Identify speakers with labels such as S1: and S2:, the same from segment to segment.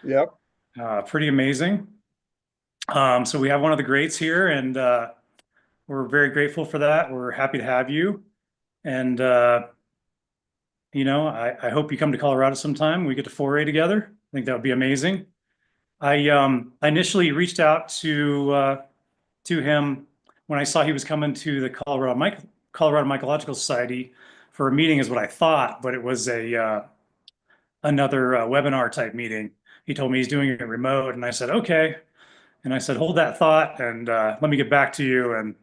S1: Yep.
S2: Pretty amazing. So we have one of the greats here, and we're very grateful for that. We're happy to have you. And I hope you come to Colorado sometime. We get to foray together. I think that would be amazing. I initially reached out to him when I saw he was coming to the Colorado Mycological Society for a meeting, is what I thought, but it was a another webinar type meeting. He told me he's doing it remote, and I said okay. And I said, hold that thought and let me get back to you. And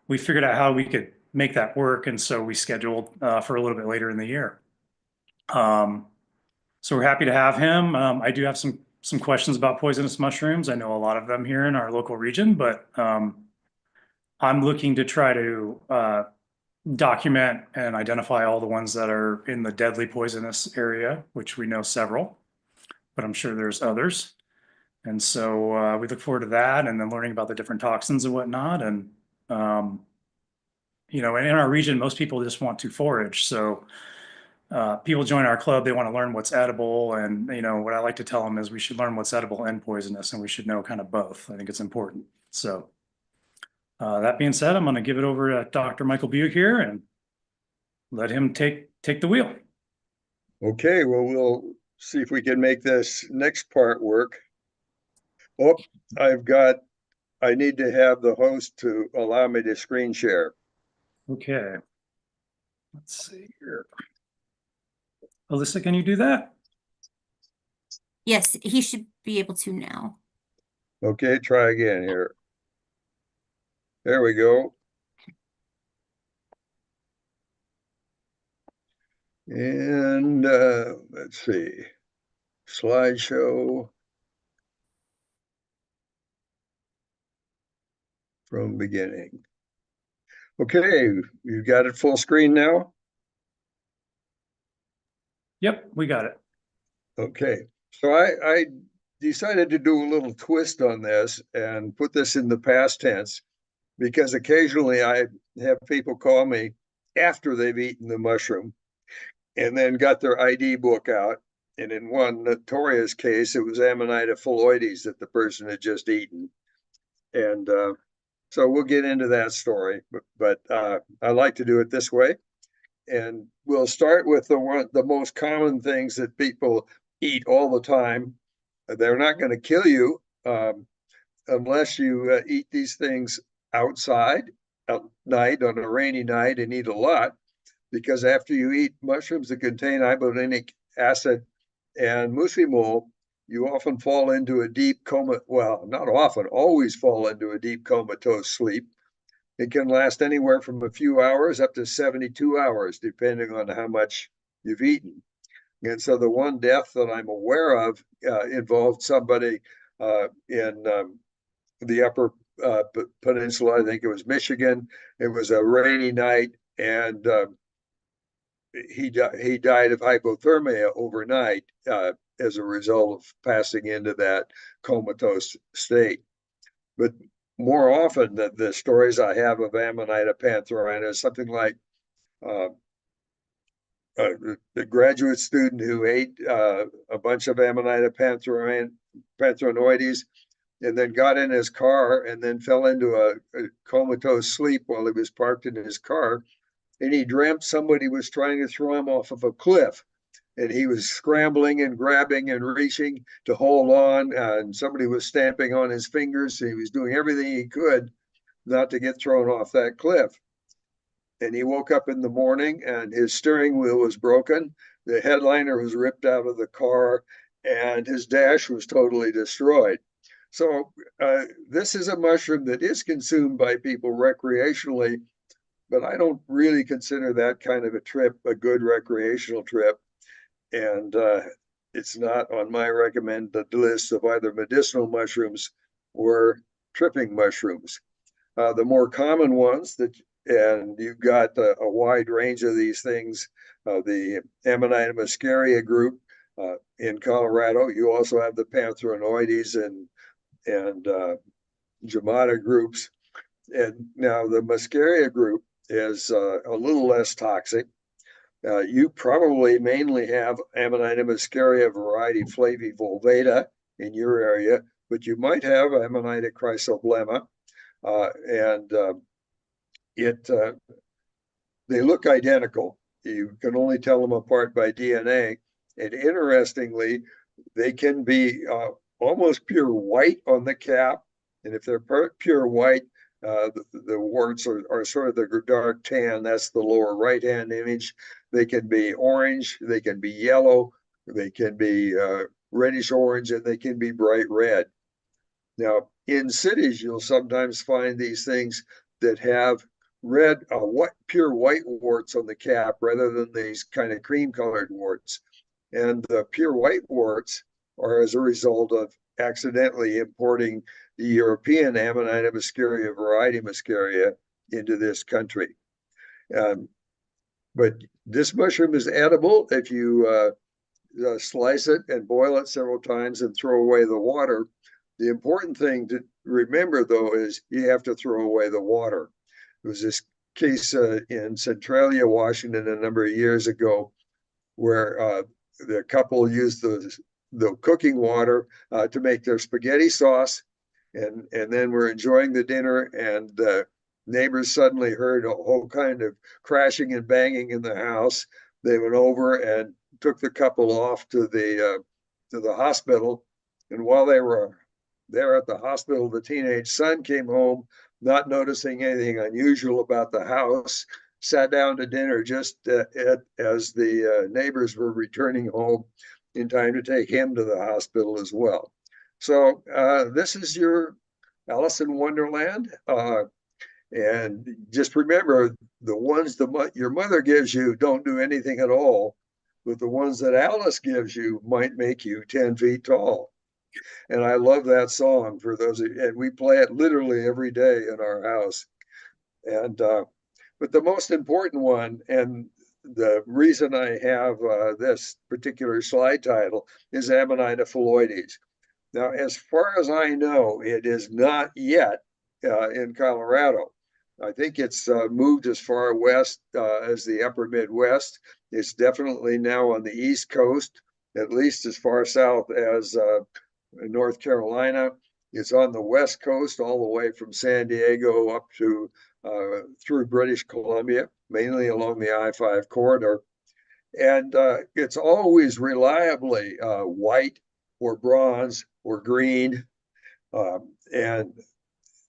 S2: we figured out how we could make that work. And so we scheduled for a little bit later in the year. Um, so we're happy to have him. I do have some questions about poisonous mushrooms. I know a lot of them here in our local region, but I'm looking to try to document and identify all the ones that are in the deadly poisonous area, which we know several, but I'm sure there's others. And so we look forward to that and then learning about the different toxins and whatnot. And, um, and in our region, most people just want to forage. So people join our club, they want to learn what's edible. And, what I like to tell them is we should learn what's edible and poisonous, and we should know kind of both. I think it's important. So that being said, I'm going to give it over to Dr. Michael Beug here and let him take the wheel.
S1: Okay, well, we'll see if we can make this next part work. Oh, I need to have the host to allow me to screen share.
S2: Okay. Let's see here. Alyssa, can you do that?
S3: Yes, he should be able to now.
S1: Okay, try again here. There we go. And let's see, slideshow from beginning. Okay, you got it full screen now?
S2: Yep, we got it.
S1: Okay, so I decided to do a little twist on this and put this in the past tense because occasionally I have people call me after they've eaten the mushroom and then got their ID book out. And in one notorious case, it was Amanita phalloides that the person had just eaten. And so we'll get into that story, but I like to do it this way. And we'll start with the most common things that people eat all the time. They're not going to kill you unless you eat these things outside at night on a rainy night and eat a lot, because after you eat mushrooms that contain ibotenic acid and muscimol, you often fall into a deep coma. Well, not often, always fall into a deep comatose sleep. It can last anywhere from a few hours up to 72 hours, depending on how much you've eaten. And so the one death that I'm aware of involved somebody in the upper peninsula. I think it was Michigan. It was a rainy night, and he died of hypothermia overnight as a result of passing into that comatose state. But more often, the stories I have of Amanita pantherina is something like uh, the graduate student who ate a bunch of Amanita pantherinoides and then got in his car and then fell into a comatose sleep while he was parked in his car. And he dreamt somebody was trying to throw him off of a cliff. And he was scrambling and grabbing and reaching to hold on. And somebody was stamping on his fingers. So he was doing everything he could not to get thrown off that cliff. And he woke up in the morning and his steering wheel was broken. The headliner was ripped out of the car and his dash was totally destroyed. So this is a mushroom that is consumed by people recreationally, but I don't really consider that kind of a trip a good recreational trip. And it's not on my recommended list of either medicinal mushrooms or tripping mushrooms. The more common ones that, and you've got a wide range of these things, the Amanita muscaria group in Colorado. You also have the pantherinoides and Jamata groups. And now the muscaria group is a little less toxic. You probably mainly have Amanita muscaria variety flavivulvata, in your area, but you might have Amanita chrysoblema, and it they look identical. You can only tell them apart by DNA. And interestingly, they can be almost pure white on the cap. And if they're pure white, the warts are sort of the dark tan. That's the lower right-hand image. They can be orange, they can be yellow, they can be reddish orange, and they can be bright red. Now, in cities, you'll sometimes find these things that have red, pure white warts on the cap rather than these kind of cream colored warts. And the pure white warts are as a result of accidentally importing the European Amanita muscaria variety muscaria into this country. But this mushroom is edible if you slice it and boil it several times and throw away the water. The important thing to remember, though, is you have to throw away the water. There was this case in Centralia, Washington, a number of years ago, where the couple used the cooking water to make their spaghetti sauce, and then were enjoying the dinner, and the neighbors suddenly heard a whole kind of crashing and banging in the house. They went over and took the couple off to the hospital, and while they were there at the hospital, the teenage son came home, not noticing anything unusual about the house, sat down to dinner just as the neighbors were returning home in time to take him to the hospital as well. So this is your Alice in Wonderland. And just remember, the ones your mother gives you don't do anything at all, but the ones that Alice gives you might make you 10 feet tall. And I love that song for those, and we play it literally every day in our house. And but the most important one, and the reason I have this particular slide title, is Amanita phalloides. Now, as far as I know, it is not yet in Colorado. I think it's moved as far west as the upper Midwest. It's definitely now on the East Coast, at least as far south as North Carolina. It's on the West Coast, all the way from San Diego up to through British Columbia, mainly along the I-5 corridor. And it's always reliably white or bronze or green. And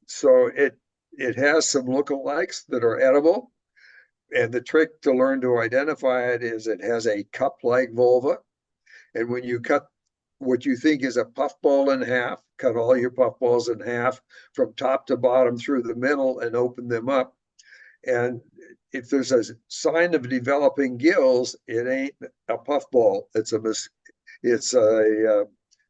S1: so it has some lookalikes that are edible. And the trick to learn to identify it is it has a cup-like vulva. And when you cut what you think is a puffball in half, cut all your puffballs in half from top to bottom through the middle and open them up. And if there's a sign of developing gills, it ain't a puffball. It's an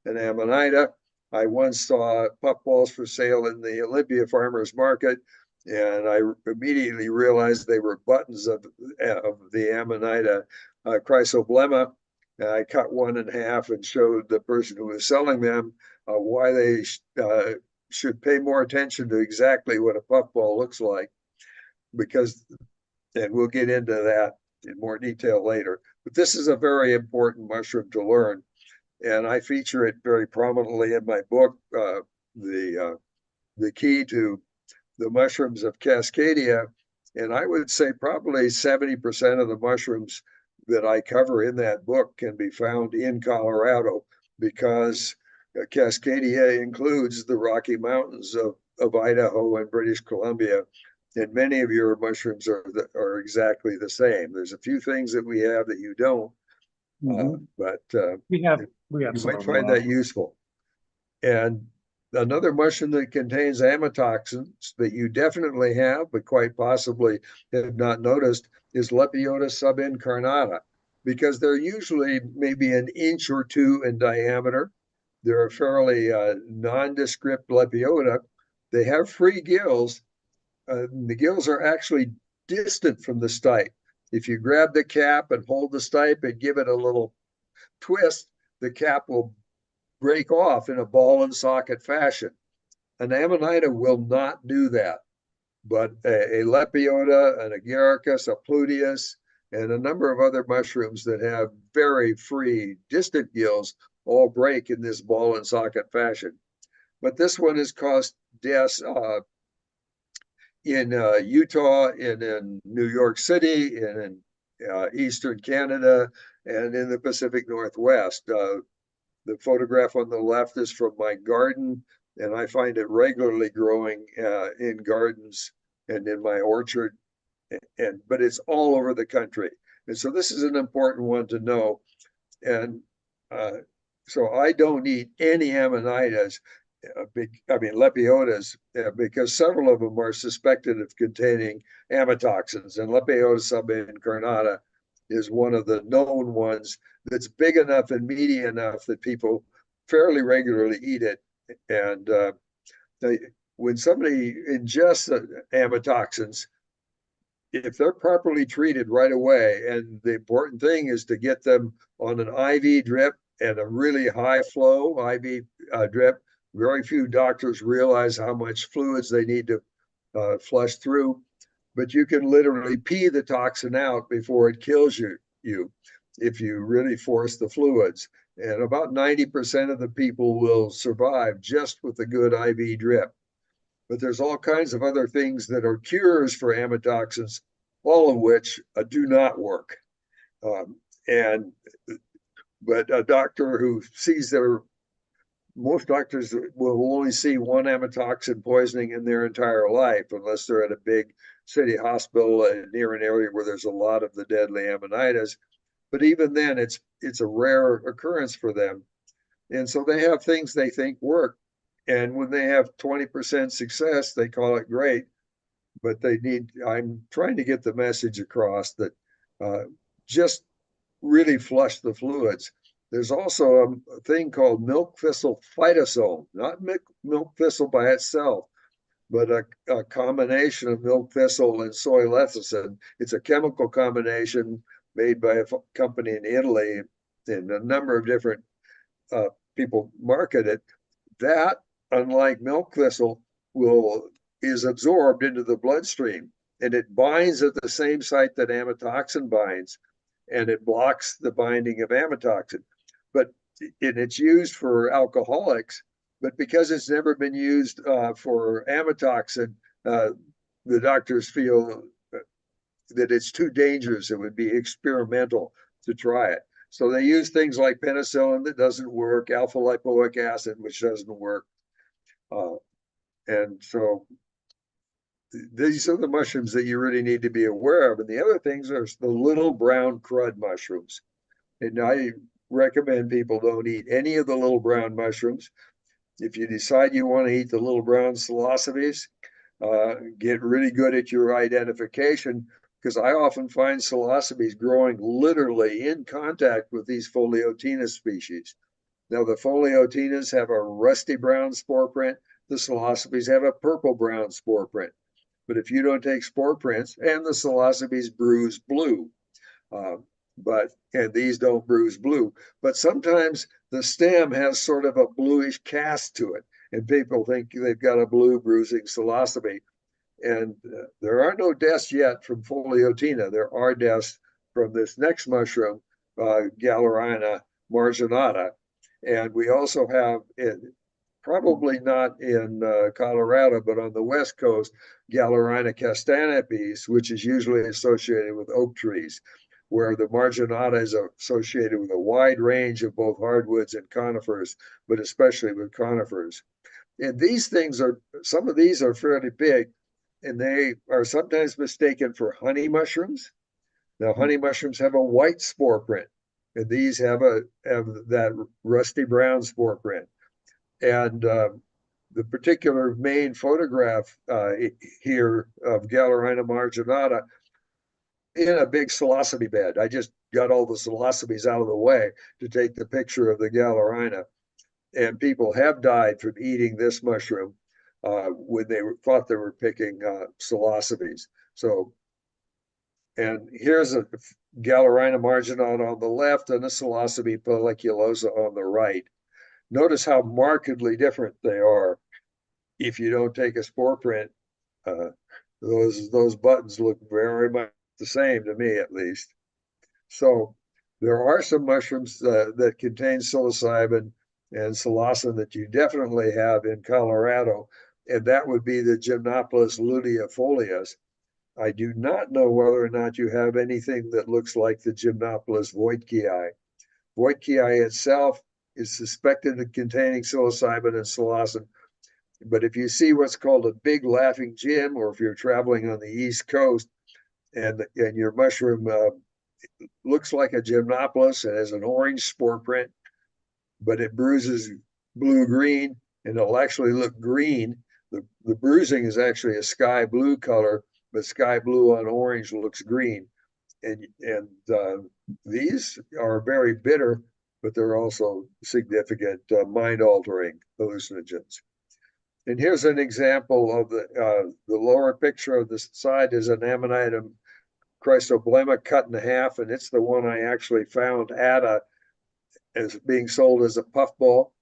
S1: Amanita. I once saw puffballs for sale in the Olympia Farmers Market, and I immediately realized they were buttons of the Amanita chrysoblema. And I cut one in half and showed the person who was selling them why they should pay more attention to exactly what a puffball looks like, because, and we'll get into that in more detail later, but this is a very important mushroom to learn. And I feature it very prominently in my book, the Key to the Mushrooms of Cascadia. And I would say probably 70% of the mushrooms that I cover in that book can be found in Colorado, because Cascadia includes the Rocky Mountains of Idaho and British Columbia. And many of your mushrooms are exactly the same. There's a few things that we have that you don't, but
S2: we have
S1: you
S2: some
S1: might find that useful. And another mushroom that contains amatoxins that you definitely have, but quite possibly have not noticed, is Lepiota subincarnata, because they're usually maybe an inch or two in diameter. They're a fairly nondescript Lepiota. They have free gills. The gills are actually distant from the stipe. If you grab the cap and hold the stipe and give it a little twist, the cap will break off in a ball and socket fashion. An Amanita will not do that, but a Lepiota, an Agaricus, a Pluteus, and a number of other mushrooms that have very free distant gills all break in this ball and socket fashion. But this one has caused deaths in Utah, and in New York City, and in Eastern Canada, and in the Pacific Northwest. The photograph on the left is from my garden, and I find it regularly growing in gardens and in my orchard. But it's all over the country, and so this is an important one to know. And so I don't eat any amanitas, Lepiotas, because several of them are suspected of containing amatoxins, and Lepiotis subincarnata is one of the known ones that's big enough and meaty enough that people fairly regularly eat it. And when somebody ingests amatoxins, if they're properly treated right away, and the important thing is to get them on an IV drip and a really high flow IV drip. Very few doctors realize how much fluids they need to flush through, but you can literally pee the toxin out before it kills you if you really force the fluids. And about 90% of the people will survive just with a good IV drip. But there's all kinds of other things that are cures for amatoxins, all of which do not work. But a doctor who sees most doctors will only see one amatoxin poisoning in their entire life, unless they're at a big city hospital near an area where there's a lot of the deadly amanitas. But even then, it's a rare occurrence for them. And so they have things they think work. And when they have 20% success, they call it great. But I'm trying to get the message across that just really flush the fluids. There's also a thing called milk thistle phytosome, not milk thistle by itself, but a combination of milk thistle and soy lecithin. It's a chemical combination made by a company in Italy, and a number of different people market it. That, unlike milk thistle, is absorbed into the bloodstream, and it binds at the same site that amatoxin binds, and it blocks the binding of amatoxin. But it's used for alcoholics, but because it's never been used for amatoxin, the doctors feel that it's too dangerous. It would be experimental to try it. So they use things like penicillin that doesn't work, alpha lipoic acid, which doesn't work. And so these are the mushrooms that you really need to be aware of. And the other things are the little brown crud mushrooms. And I recommend people don't eat any of the little brown mushrooms. If you decide you want to eat the little brown psilocybes, get really good at your identification, because I often find psilocybes growing literally in contact with these Foliotina species. Now, the Foliotinas have a rusty brown spore print. The psilocybes have a purple brown spore print. But if you don't take spore prints, and the psilocybes bruise blue, and these don't bruise blue, but sometimes the stem has sort of a bluish cast to it, and people think they've got a blue bruising psilocybe. And there are no deaths yet from Foliotina. There are deaths from this next mushroom, Galerina marginata. And we also have, probably not in Colorado, but on the West Coast, Galerina castanipes, which is usually associated with oak trees, where the marginata is associated with a wide range of both hardwoods and conifers, but especially with conifers. And some of these are fairly big, and they are sometimes mistaken for honey mushrooms. Now, honey mushrooms have a white spore print, and these have that rusty brown spore print. And the particular main photograph here of Galerina marginata in a big psilocybe bed. I just got all the psilocybes out of the way to take the picture of the Galerina. And people have died from eating this mushroom when they thought they were picking psilocybes. So, and here's a Galerina marginata on the left and a psilocybe folliculosa on the right. Notice how markedly different they are. If you don't take a spore print, those buttons look very much the same to me, at least. So There are some mushrooms that contain psilocybin and psilocin that you definitely have in Colorado, and that would be the Gymnopolis luteifolias. I do not know whether or not you have anything that looks like the Gymnopolis voitkii. Voitkii itself is suspected of containing psilocybin and psilocin, but if you see what's called a big laughing gym, or if you're traveling on the East Coast and your mushroom looks like a Gymnopolis and has an orange spore print, but it bruises blue-green, and it'll actually look green. The bruising is actually a sky blue color, but sky blue on orange looks green. And these are very bitter, but they're also significant mind-altering hallucinogens. And here's an example of the lower picture of the side is an Amanitum chrysoblema cut in half, and it's the one I actually found as being sold as a puffball.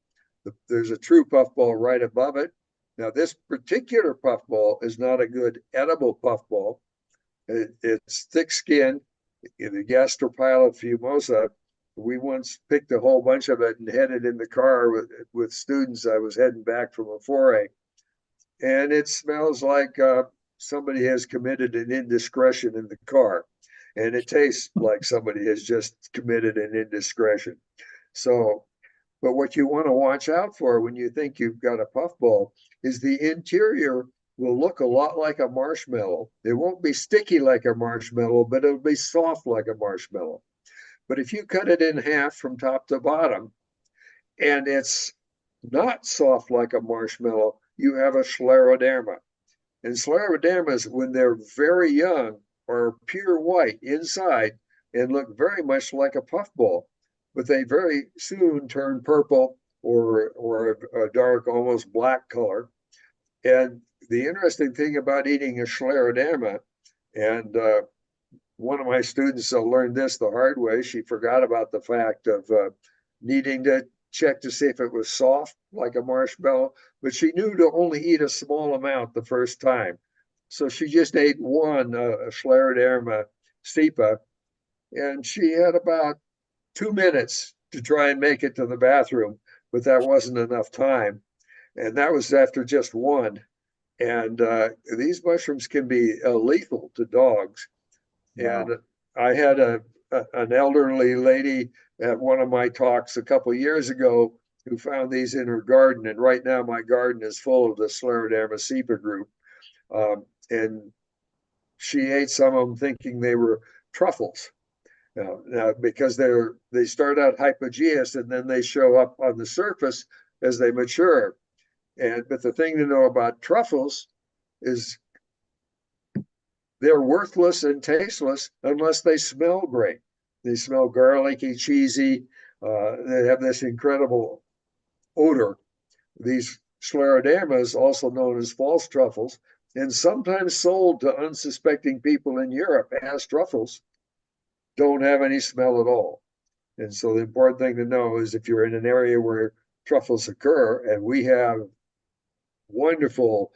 S1: There's a true puffball right above it. Now, this particular puffball is not a good edible puffball. It's thick skin, the Gastrophylla fumosa. We once picked a whole bunch of it and headed in the car with students. I was heading back from a foray, and it smells like somebody has committed an indiscretion in the car, and it tastes like somebody has just committed an indiscretion. So, but what you want to watch out for when you think you've got a puffball is the interior will look a lot like a marshmallow. It won't be sticky like a marshmallow, but it'll be soft like a marshmallow. But if you cut it in half from top to bottom and it's not soft like a marshmallow, you have a scleroderma. And sclerodermas, when they're very young, are pure white inside and look very much like a puffball, but they very soon turn purple or a dark, almost black color. And the interesting thing about eating a scleroderma, and one of my students learned this the hard way. She forgot about the fact of needing to check to see if it was soft like a marshmallow, but she knew to only eat a small amount the first time. So she just ate one Scleroderma cepa, and she had about 2 minutes to try and make it to the bathroom, but that wasn't enough time. And that was after just one. And these mushrooms can be lethal to dogs. Wow. And I had an elderly lady at one of my talks a couple of years ago who found these in her garden. And right now my garden is full of the Scleroderma cepa group. And she ate some of them thinking they were truffles. Now, because they start out hypogeous and then they show up on the surface as they mature. But the thing to know about truffles is they're worthless and tasteless unless they smell great. They smell garlicky, cheesy. They have this incredible odor. These sclerodermas, also known as false truffles, and sometimes sold to unsuspecting people in Europe as truffles, don't have any smell at all. And so the important thing to know is if you're in an area where truffles occur, and we have wonderful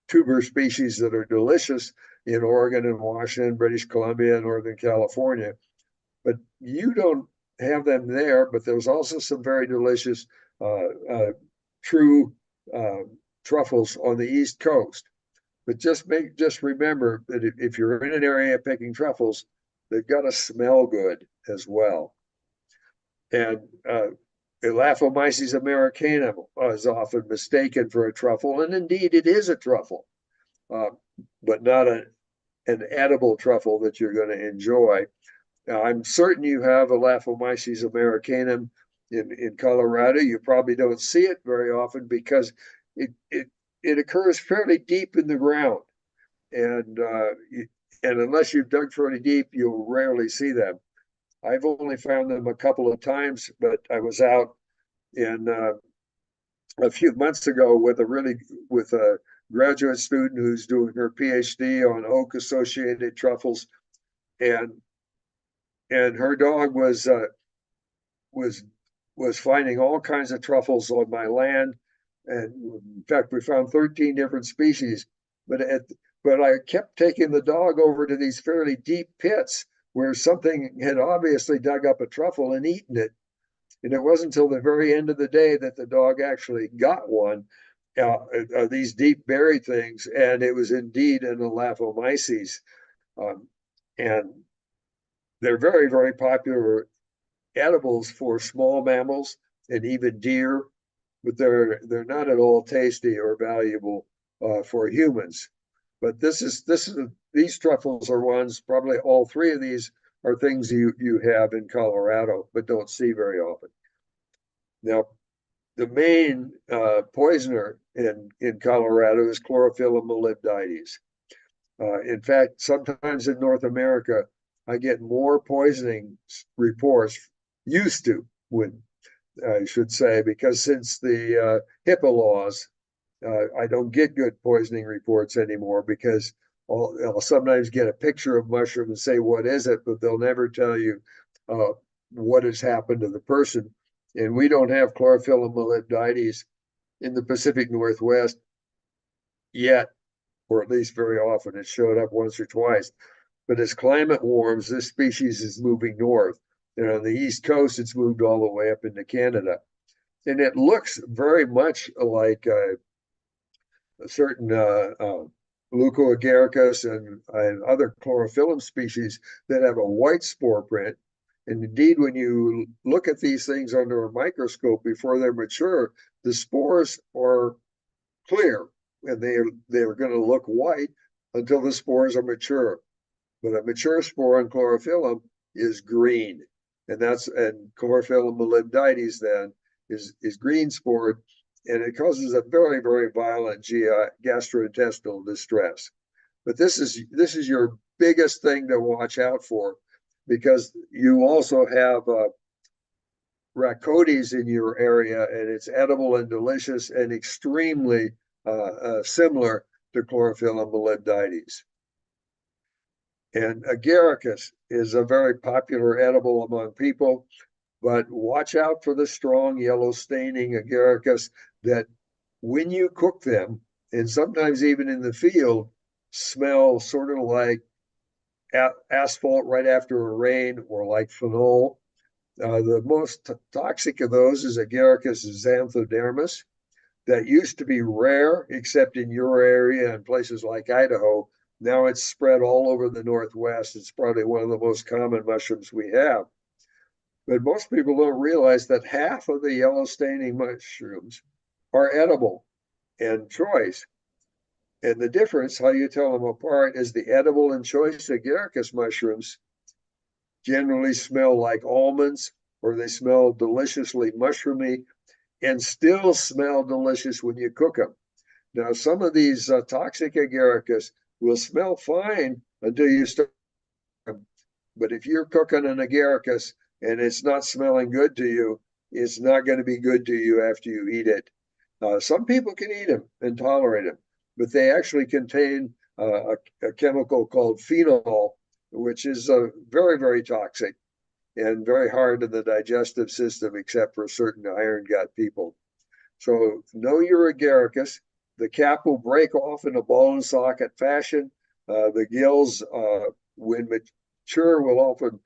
S1: tuber species that are delicious in Oregon and Washington, British Columbia, and Northern California, but you don't have them there. But there's also some very delicious true truffles on the East Coast. But just remember that if you're in an area picking truffles, they've got to smell good as well. And Elaphomyces americanum is often mistaken for a truffle, and indeed it is a truffle, but not an edible truffle that you're going to enjoy. Now, I'm certain you have Elaphomyces americanum in Colorado. You probably don't see it very often because it occurs fairly deep in the ground, and unless you've dug fairly deep, you'll rarely see them. I've only found them a couple of times, but I was out in a few months ago with a graduate student who's doing her PhD on oak-associated truffles, and her dog was finding all kinds of truffles on my land, and in fact we found 13 different species. But I kept taking the dog over to these fairly deep pits where something had obviously dug up a truffle and eaten it. And it wasn't until the very end of the day that the dog actually got one, these deep buried things, and it was indeed an Elaphomyces. And they're very, very popular edibles for small mammals and even deer, but they're not at all tasty or valuable for humans. But these truffles are ones, probably all three of these are things you have in Colorado, but don't see very often. Now, the main poisoner in Colorado is chlorophyllum molybdites. In fact, sometimes in North America, I get more poisoning reports, used to, when I should say, because since the HIPAA laws, I don't get good poisoning reports anymore because I'll sometimes get a picture of mushroom and say, what is it? But they'll never tell you what has happened to the person. And we don't have chlorophyllum molybdites in the Pacific Northwest yet, or at least very often. It showed up once or twice. But as climate warms, this species is moving north. And on the East Coast, it's moved all the way up into Canada. And it looks very much like a certain Leucoagaricus and other chlorophyllum species that have a white spore print. And indeed, when you look at these things under a microscope before they're mature, the spores are clear and they're going to look white until the spores are mature. But a mature spore in chlorophyllum is green. And chlorophyllum molybdites then is green spored, and it causes a very, very violent gastrointestinal distress. But this is your biggest thing to watch out for, because you also have Rhacodes in your area, and it's edible and delicious and extremely similar to chlorophyllum molybdites. And agaricus is a very popular edible among people, but watch out for the strong yellow staining agaricus that when you cook them, and sometimes even in the field, smell sort of like asphalt right after a rain, or like phenol. The most toxic of those is Agaricus xanthodermis. That used to be rare, except in your area and places like Idaho. Now it's spread all over the Northwest. It's probably one of the most common mushrooms we have. But most people don't realize that half of the yellow staining mushrooms are edible and choice. And the difference, how you tell them apart, is the edible and choice agaricus mushrooms generally smell like almonds, or they smell deliciously mushroomy and still smell delicious when you cook them. Now, some of these toxic agaricus will smell fine until you start them. But if you're cooking an agaricus and it's not smelling good to you, it's not going to be good to you after you eat it. Some people can eat them and tolerate them, but they actually contain a chemical called phenol, which is very, very toxic and very hard in the digestive system, except for certain iron gut people. So know your agaricus. The cap will break off in a ball and socket fashion. The gills, when mature, will often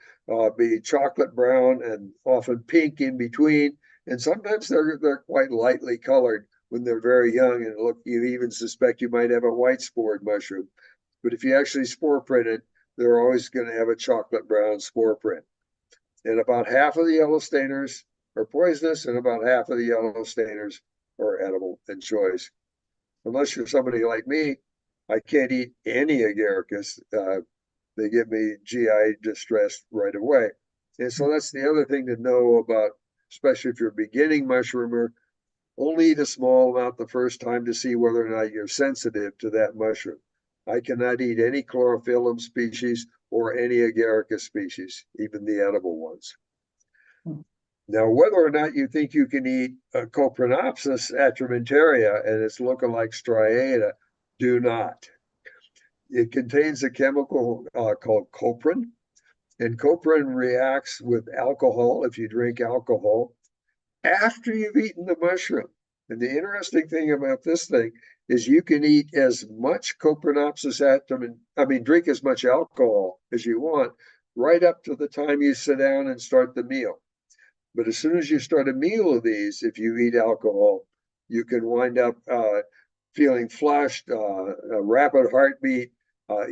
S1: be chocolate brown and often pink in between. And sometimes they're quite lightly colored when they're very young. And look, you even suspect you might have a white spored mushroom. But if you actually spore print it, they're always going to have a chocolate brown spore print. And about half of the yellow stainers are poisonous, and about half of the yellow stainers are edible and choice. Unless you're somebody like me, I can't eat any agaricus. They give me GI distress right away. And so that's the other thing to know about, especially if you're a beginning mushroomer. Only eat a small amount the first time to see whether or not you're sensitive to that mushroom. I cannot eat any chlorophyllum species or any agaricus species, even the edible ones. Now, whether or not you think you can eat Coprinopsis atramenteria and its lookalike striata, do not. It contains a chemical called coprin, and coprin reacts with alcohol if you drink alcohol after you've eaten the mushroom. And the interesting thing about this thing is you can eat as much Coprinopsis drink as much alcohol as you want, right up to the time you sit down and start the meal. But as soon as you start a meal of these, if you eat alcohol, you can wind up feeling flushed, a rapid heartbeat,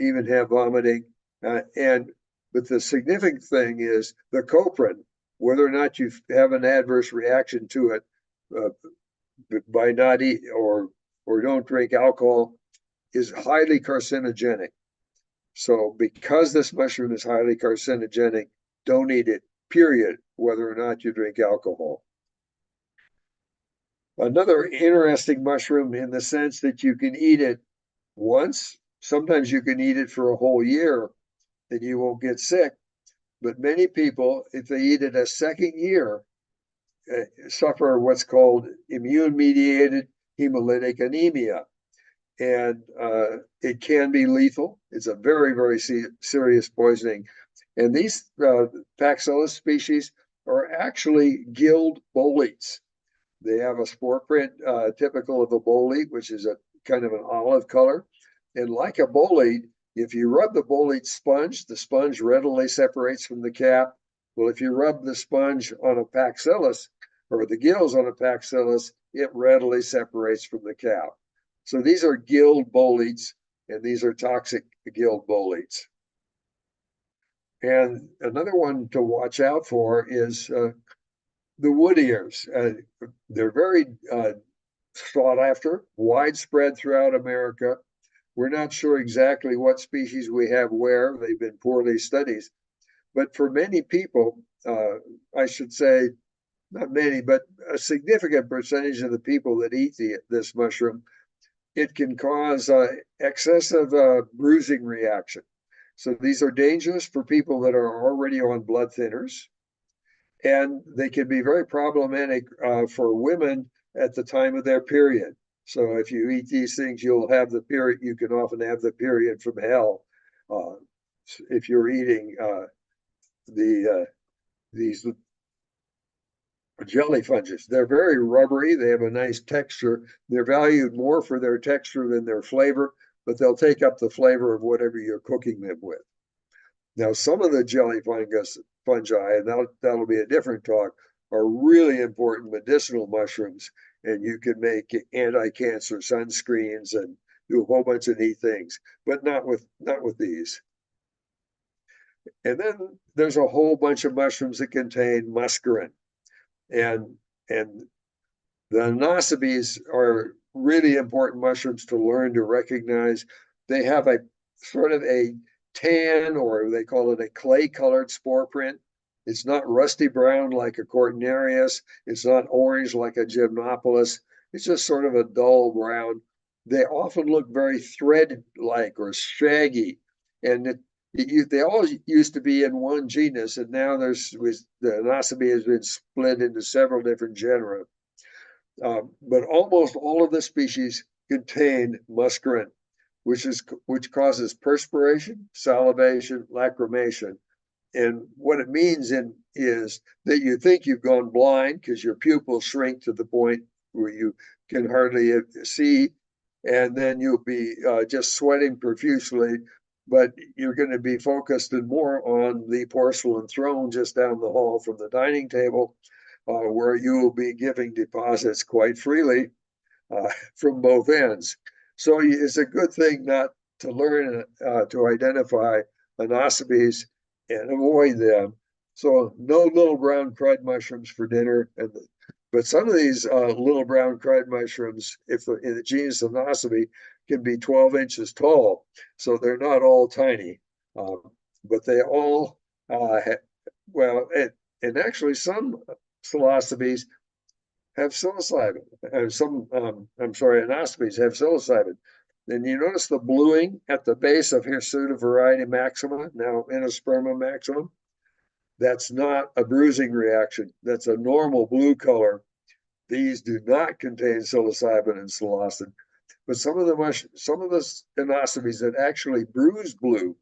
S1: even have vomiting. But the significant thing is the coprin, whether or not you have an adverse reaction to it by not eat or don't drink alcohol, is highly carcinogenic. So because this mushroom is highly carcinogenic, don't eat it, period, whether or not you drink alcohol. Another interesting mushroom in the sense that you can eat it once, sometimes you can eat it for a whole year and you won't get sick. But many people, if they eat it a second year, suffer what's called immune-mediated hemolytic anemia. And it can be lethal. It's a very, very serious poisoning. And these Paxillus species are actually gilled boletes. They have a spore print typical of a bolete, which is a kind of an olive color. And like a bolete, if you rub the bolete sponge, the sponge readily separates from the cap. Well, if you rub the sponge on a Paxillus or the gills on a Paxillus, it readily separates from the cap. So these are gilled boletes, and these are toxic gilled boletes. And another one to watch out for is the wood ears. They're very sought after, widespread throughout America. We're not sure exactly what species we have where. They've been poorly studied. But for many people, I should say, not many, but a significant percentage of the people that eat this mushroom, it can cause excessive bruising reaction. So these are dangerous for people that are already on blood thinners. And they can be very problematic for women at the time of their period. So if you eat these things, you'll have the period. You can often have the period from hell if you're eating these jelly fungus. They're very rubbery. They have a nice texture. They're valued more for their texture than their flavor, but they'll take up the flavor of whatever you're cooking them with. Now, some of the jelly fungi, and that'll be a different talk, are really important medicinal mushrooms, and you can make anti-cancer sunscreens and do a whole bunch of neat things, but not with these. And then there's a whole bunch of mushrooms that contain muscarine. And the anosabes are really important mushrooms to learn to recognize. They have a sort of a tan, or they call it a clay-colored spore print. It's not rusty brown like a Cortinarius. It's not orange like a Gymnopolis. It's just sort of a dull brown. They often look very thread-like or shaggy, and they all used to be in one genus, and now the Anosabe has been split into several different genera. But almost all of the species contain muscarine, which causes perspiration, salivation, lacrimation. And what it means is that you think you've gone blind because your pupils shrink to the point where you can hardly see, and then you'll be just sweating profusely, but you're going to be focused more on the porcelain throne just down the hall from the dining table, where you will be giving deposits quite freely from both ends. So it's a good thing not to learn to identify anosabes and avoid them. So no little brown crud mushrooms for dinner. But some of these little brown crud mushrooms, if in the genus Anosabe, can be 12 inches tall. So they're not all tiny, but they all, well, and actually some psilocybes have psilocybin. Anosabes have psilocybin. And you notice the bluing at the base of Hirsuta variety maxima, now Anosperma maximum. That's not a bruising reaction. That's a normal blue color. These do not contain psilocybin and psilocin. But some of the anosabes that actually bruise blue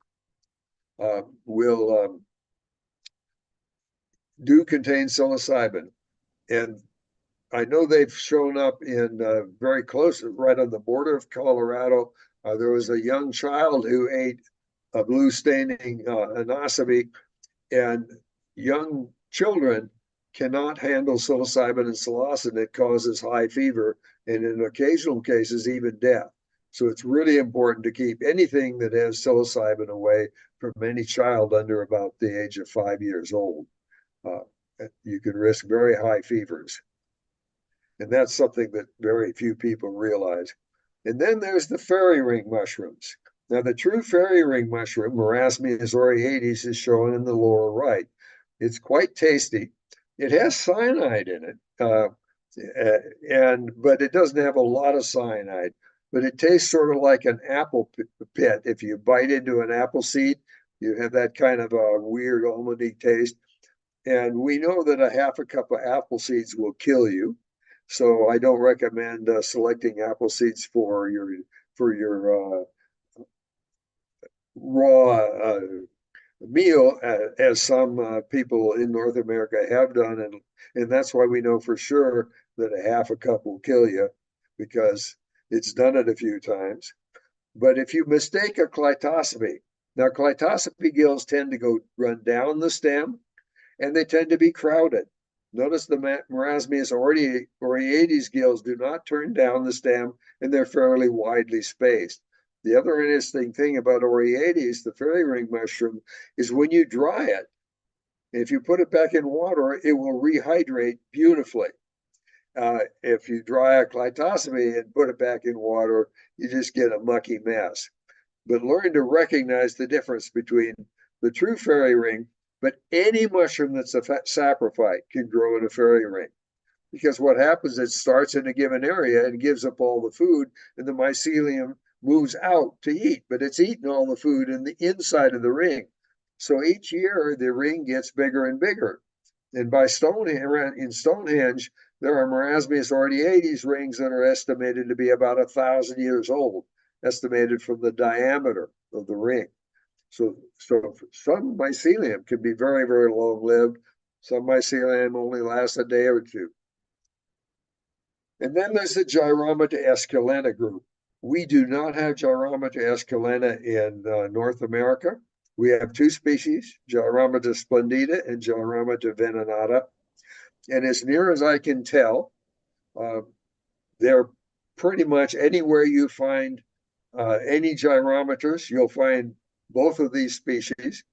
S1: will do contain psilocybin. And I know they've shown up in very close, right on the border of Colorado. There was a young child who ate a blue staining anosabe, And young children cannot handle psilocybin and psilocin. It causes high fever and in occasional cases, even death. So it's really important to keep anything that has psilocybin away from any child under about the age of 5 years old. You can risk very high fevers. And that's something that very few people realize. And then there's the fairy ring mushrooms. Now, the true fairy ring mushroom, Marasmius aureatus, is shown in the lower right. It's quite tasty. It has cyanide in it, but it doesn't have a lot of cyanide. But it tastes sort of like an apple pit. If you bite into an apple seed, you have that kind of a weird almondy taste. And we know that a half a cup of apple seeds will kill you. So I don't recommend selecting apple seeds for your raw meal, as some people in North America have done, and that's why we know for sure that a half a cup will kill you, because it's done it a few times. But if you mistake a clitosopy, now clitosopy gills tend to go run down the stem, and they tend to be crowded. Notice the Marasmius aureatus gills do not turn down the stem, and they're fairly widely spaced. The other interesting thing about aureatus, the fairy ring mushroom, is when you dry it, if you put it back in water, it will rehydrate beautifully. If you dry a clitosopy and put it back in water, you just get a mucky mess. But learn to recognize the difference between the true fairy ring, but any mushroom that's a saprophyte can grow in a fairy ring. Because what happens, it starts in a given area and gives up all the food, and the mycelium moves out to eat, but it's eaten all the food in the inside of the ring. So each year the ring gets bigger and bigger. And in Stonehenge, there are Marasmius aureatus rings that are estimated to be about 1,000 years old, estimated from the diameter of the ring. So some mycelium can be very, very long-lived. Some mycelium only lasts a day or two. And then there's the Gyromata esculenta group. We do not have Gyromata esculenta in North America. We have two species, Gyromata splendida and Gyromata venenata. And as near as I can tell, they're pretty much anywhere you find any gyrometers, you'll find both of these species.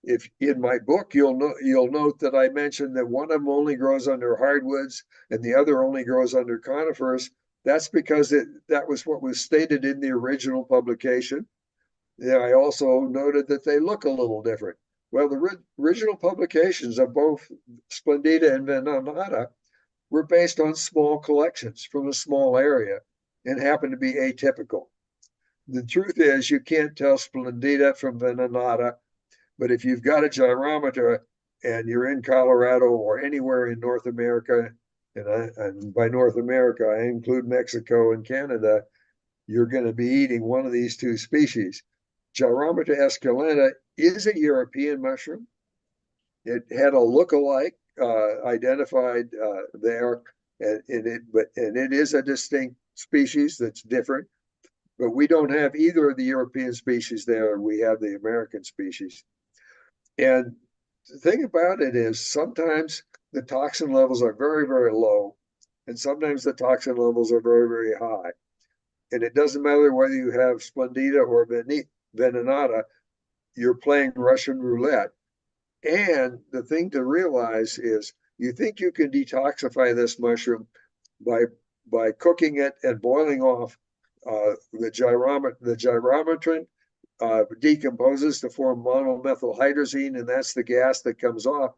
S1: If in my book, you'll note that I mentioned that one of them only grows under hardwoods and the other only grows under conifers. That's because that was what was stated in the original publication. I also noted that they look a little different. Well, the original publications of both Splendida and Venenata were based on small collections from a small area and happened to be atypical. The truth is, you can't tell Splendida from Venenata. But if you've got a gyrometa and you're in Colorado or anywhere in North America, and by North America, I include Mexico and Canada, you're going to be eating one of these two species. Gyromata esculenta is a European mushroom. It had a look-alike identified there, and it is a distinct species that's different. But we don't have either of the European species there. We have the American species. And the thing about it is sometimes the toxin levels are very, very low, and sometimes the toxin levels are very, very high. And it doesn't matter whether you have Splendida or Venenata, you're playing Russian roulette. And the thing to realize is you think you can detoxify this mushroom by cooking it and boiling off the gyrometrin. Decomposes to form monomethylhydrazine, and that's the gas that comes off.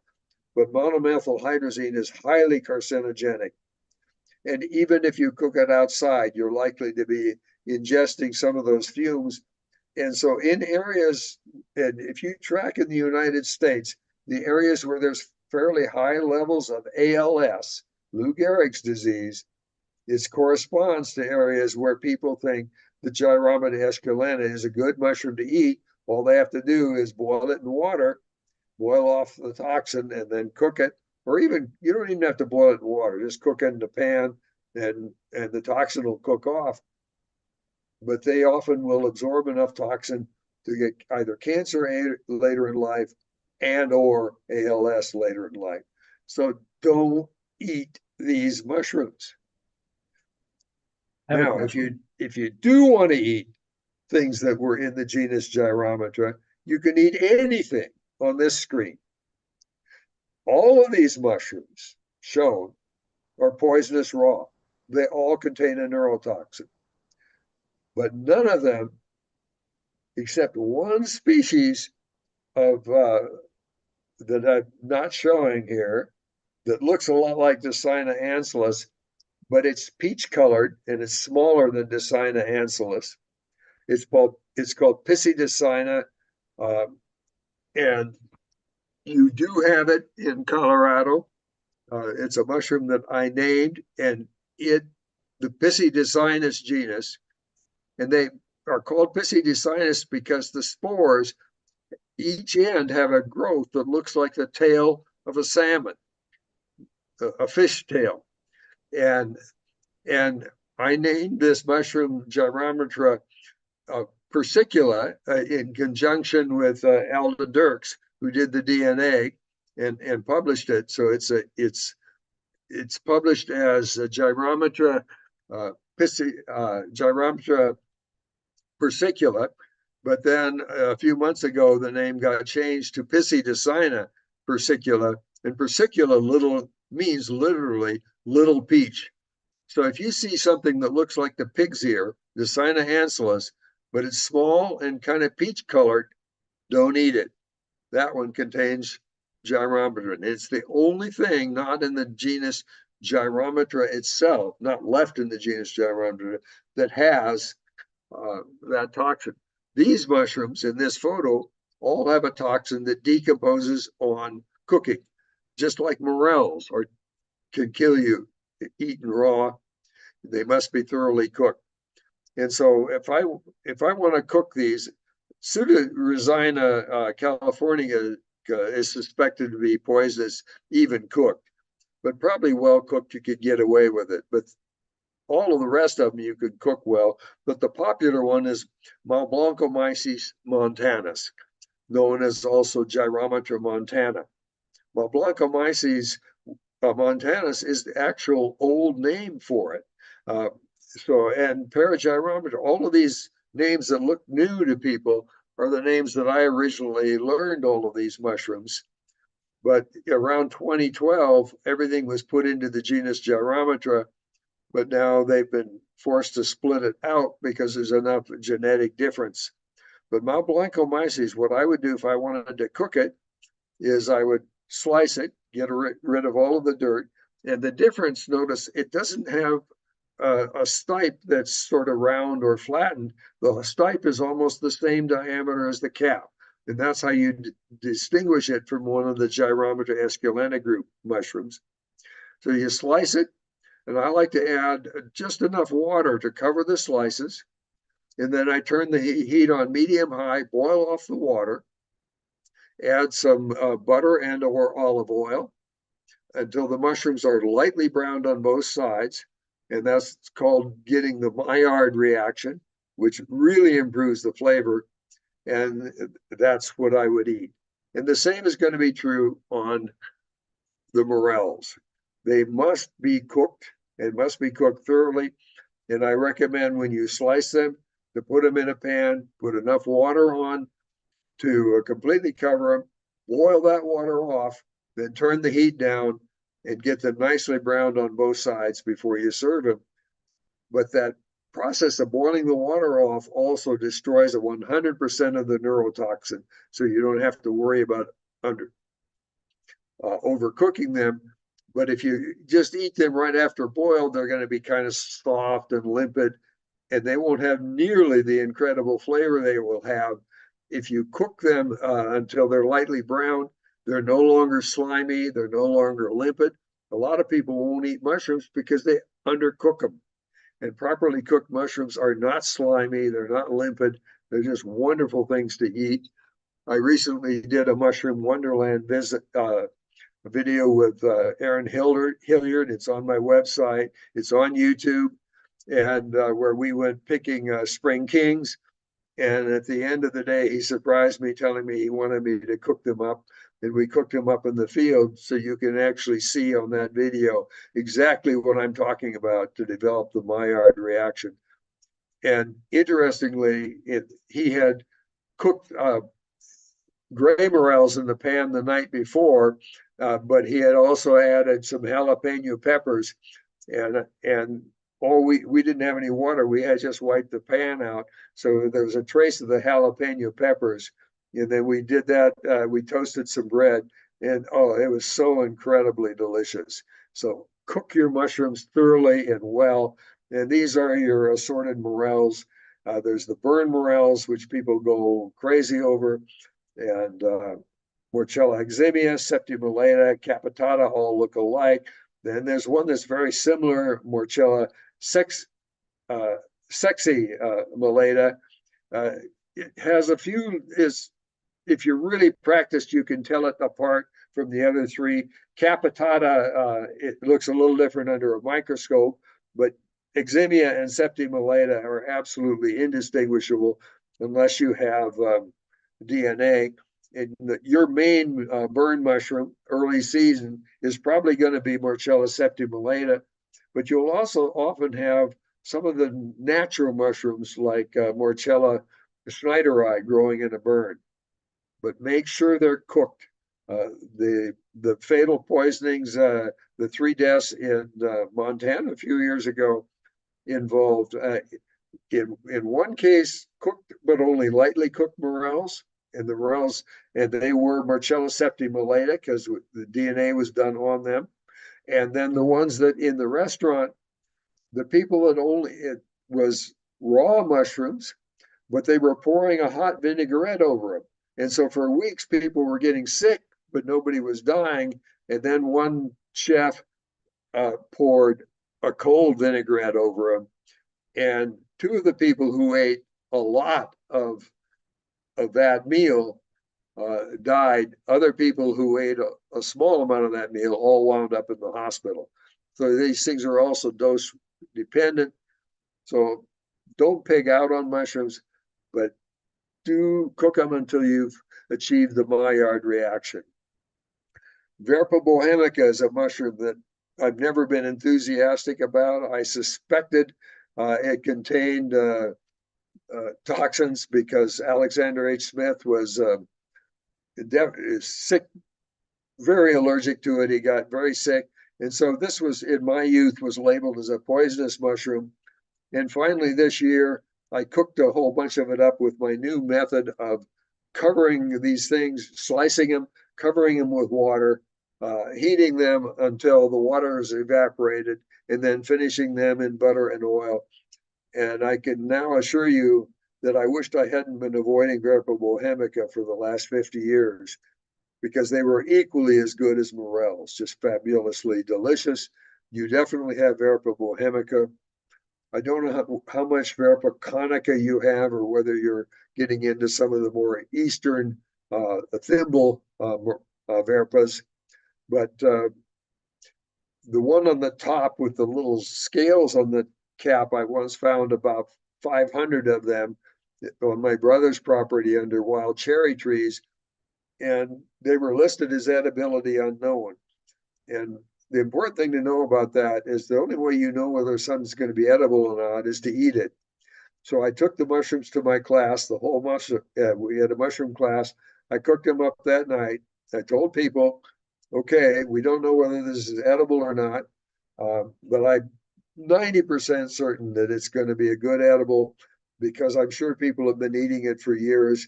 S1: But monomethylhydrazine is highly carcinogenic. And even if you cook it outside, you're likely to be ingesting some of those fumes. And so in areas, and if you track in the United States, the areas where there's fairly high levels of ALS, Lou Gehrig's disease, it corresponds to areas where people think the Gyromata esculenta is a good mushroom to eat. All they have to do is boil it in water, boil off the toxin, and then cook it. Or even, you don't even have to boil it in water. Just cook it in the pan, and the toxin will cook off. But they often will absorb enough toxin to get either cancer later in life and or ALS later in life. So don't eat these mushrooms.
S2: I have a
S1: Now,
S2: question.
S1: if you do want to eat things that were in the genus Gyrometra, you can eat anything on this screen. All of these mushrooms shown are poisonous raw. They all contain a neurotoxin, but none of them, except one species of that I'm not showing here, that looks a lot like Dicina ancellus, but it's peach colored and it's smaller than Dicina ancellus. It's called Piscidicina, and you do have it in Colorado. It's a mushroom that I named, and the Piscidicinus genus, and they are called Piscidicinus because the spores each end have a growth that looks like the tail of a salmon, a fish tail, and I named this mushroom Gyrometra persicula in conjunction with Alda Dirks, who did the DNA and published it. So it's published as Gyrometra Gyrometra persicula, but then a few months ago the name got changed to Piscidicina persicula, and persicula means literally little peach. So if you see something that looks like the pig's ear, Dicina ancellus, but it's small and kind of peach colored, don't eat it. That one contains Gyrometra. It's the only thing not in the genus Gyrometra itself, not left in the genus Gyrometra, that has that toxin. These mushrooms in this photo all have a toxin that decomposes on cooking, just like morels can kill you eaten raw. They must be thoroughly cooked. And so if I want to cook these, Pseudoresina californica is suspected to be poisonous, even cooked, but probably well cooked, you could get away with it. But all of the rest of them you could cook well. But the popular one is Malblancomyces montanus, known as also Gyrometra montana. Malblancomyces montanus is the actual old name for it. And Paragyrometra, all of these names that look new to people are the names that I originally learned all of these mushrooms. But around 2012, everything was put into the genus Gyrometra, but now they've been forced to split it out because there's enough genetic difference. But Malblancomyces, what I would do if I wanted to cook it is I would slice it, get rid of all of the dirt. And the difference, notice, it doesn't have a stipe that's sort of round or flattened. The stipe is almost the same diameter as the cap. And that's how you distinguish it from one of the Gyrometra esculenta group mushrooms. So you slice it, and I like to add just enough water to cover the slices. And then I turn the heat on medium high, boil off the water, add some butter and or olive oil until the mushrooms are lightly browned on both sides. And that's called getting the Maillard reaction, which really improves the flavor. And that's what I would eat. And the same is going to be true on the morels. They must be cooked and must be cooked thoroughly. And I recommend when you slice them to put them in a pan, put enough water on to completely cover them, boil that water off, then turn the heat down and get them nicely browned on both sides before you serve them. But that process of boiling the water off also destroys 100% of the neurotoxin, so you don't have to worry about overcooking them. But if you just eat them right after boiled, they're going to be kind of soft and limpid, and they won't have nearly the incredible flavor they will have if you cook them until they're lightly brown. They're no longer slimy. They're no longer limpid. A lot of people won't eat mushrooms because they undercook them. And properly cooked mushrooms are not slimy. They're not limpid. They're just wonderful things to eat. I recently did a Mushroom Wonderland video with Aaron Hilliard. It's on my website. It's on YouTube, and where we went picking spring kings. And at the end of the day, he surprised me, telling me he wanted me to cook them up. and we cooked them up in the field, so you can actually see on that video exactly what I'm talking about to develop the Maillard reaction. And interestingly, he had cooked gray morels in the pan the night before, but he had also added some jalapeno peppers, and we didn't have any water. We had just wiped the pan out, so there was a trace of the jalapeno peppers. And then we did that. We toasted some bread, and oh, it was so incredibly delicious. So cook your mushrooms thoroughly and well. And these are your assorted morels. There's the burn morels, which people go crazy over, and Morchella eximia, septimolata, capitata all look alike. Then there's one that's very similar, Morchella sexy molata. It has a few, if you're really practiced, you can tell it apart from the other three. Capitata, it looks a little different under a microscope, but eximia and septimolata are absolutely indistinguishable unless you have DNA. And your main burn mushroom early season is probably going to be Morchella septimolata, but you'll also often have some of the natural mushrooms like Morchella schneideri growing in a burn. But make sure they're cooked. The fatal poisonings, the 3 deaths in Montana a few years ago involved, in one case, cooked but only lightly cooked morels, and the morels, and they were Morchella septimolata because the DNA was done on them. And then the ones that in the restaurant, the people that it was raw mushrooms, but they were pouring a hot vinaigrette over them. And so for weeks, people were getting sick, but nobody was dying. And then one chef poured a cold vinaigrette over them. And 2 of the people who ate a lot of that meal died. Other people who ate a small amount of that meal all wound up in the hospital. So these things are also dose dependent. So don't pig out on mushrooms, but do cook them until you've achieved the Maillard reaction. Verpa bohemica is a mushroom that I've never been enthusiastic about. I suspected it contained toxins because Alexander H. Smith was sick, very allergic to it. He got very sick. And so this was, in my youth, was labeled as a poisonous mushroom. And finally this year, I cooked a whole bunch of it up with my new method of covering these things, slicing them, covering them with water, heating them until the water is evaporated, and then finishing them in butter and oil. And I can now assure you that I wished I hadn't been avoiding Verpa bohemica for the last 50 years, because they were equally as good as morels, just fabulously delicious. You definitely have Verpa bohemica. I don't know how much Verpa conica you have, or whether you're getting into some of the more eastern thimble Verpas, but the one on the top with the little scales on the cap, I once found about 500 of them on my brother's property under wild cherry trees, and they were listed as edibility unknown. And the important thing to know about that is the only way you know whether something's going to be edible or not is to eat it. So I took the mushrooms to my class, the whole mushroom. We had a mushroom class. I cooked them up that night. I told people, okay, we don't know whether this is edible or not, but I'm 90% certain that it's going to be a good edible, because I'm sure people have been eating it for years.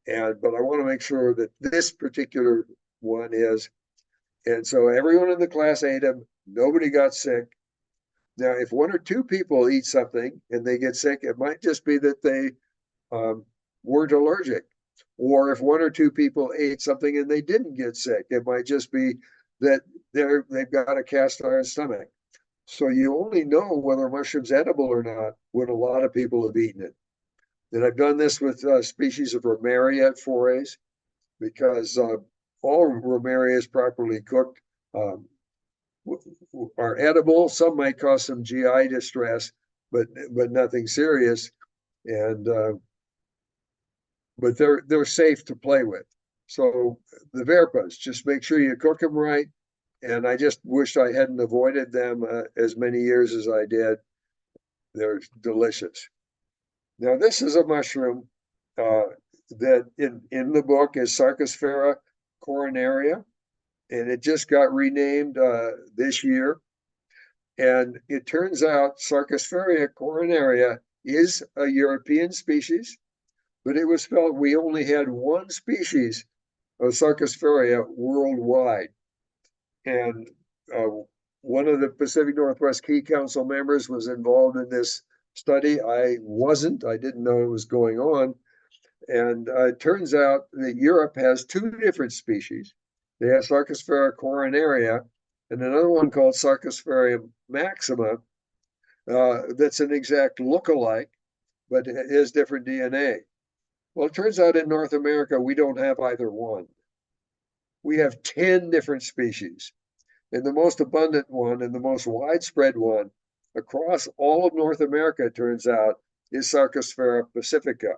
S1: But I want to make sure that this particular one is. And so everyone in the class ate them. Nobody got sick. Now, if 1 or 2 people eat something and they get sick, it might just be that they weren't allergic. Or if 1 or 2 people ate something and they didn't get sick, it might just be that they've got a cast iron stomach. So you only know whether mushroom's edible or not when a lot of people have eaten it. And I've done this with species of Romeria forays, because all Romerias properly cooked are edible. Some might cause some GI distress, but nothing serious. And but they're safe to play with. So the Verpas, just make sure you cook them right. And I just wished I hadn't avoided them as many years as I did. They're delicious. Now, this is a mushroom that in the book is Sarcosphaera coronaria, and it just got renamed this year. And it turns out Sarcosphaera coronaria is a European species, but it was felt we only had one species of Sarcosphaera worldwide. And one of the Pacific Northwest Key Council members was involved in this study. I wasn't, I didn't know it was going on. And it turns out that Europe has two different species. They have Sarcosphaera coronaria and another one called Sarcosphaera maxima that's an exact look-alike, but it has different DNA. Well, it turns out in North America, we don't have either one. We have 10 different species. And the most abundant one and the most widespread one across all of North America, it turns out, is Sarcosphaera pacifica.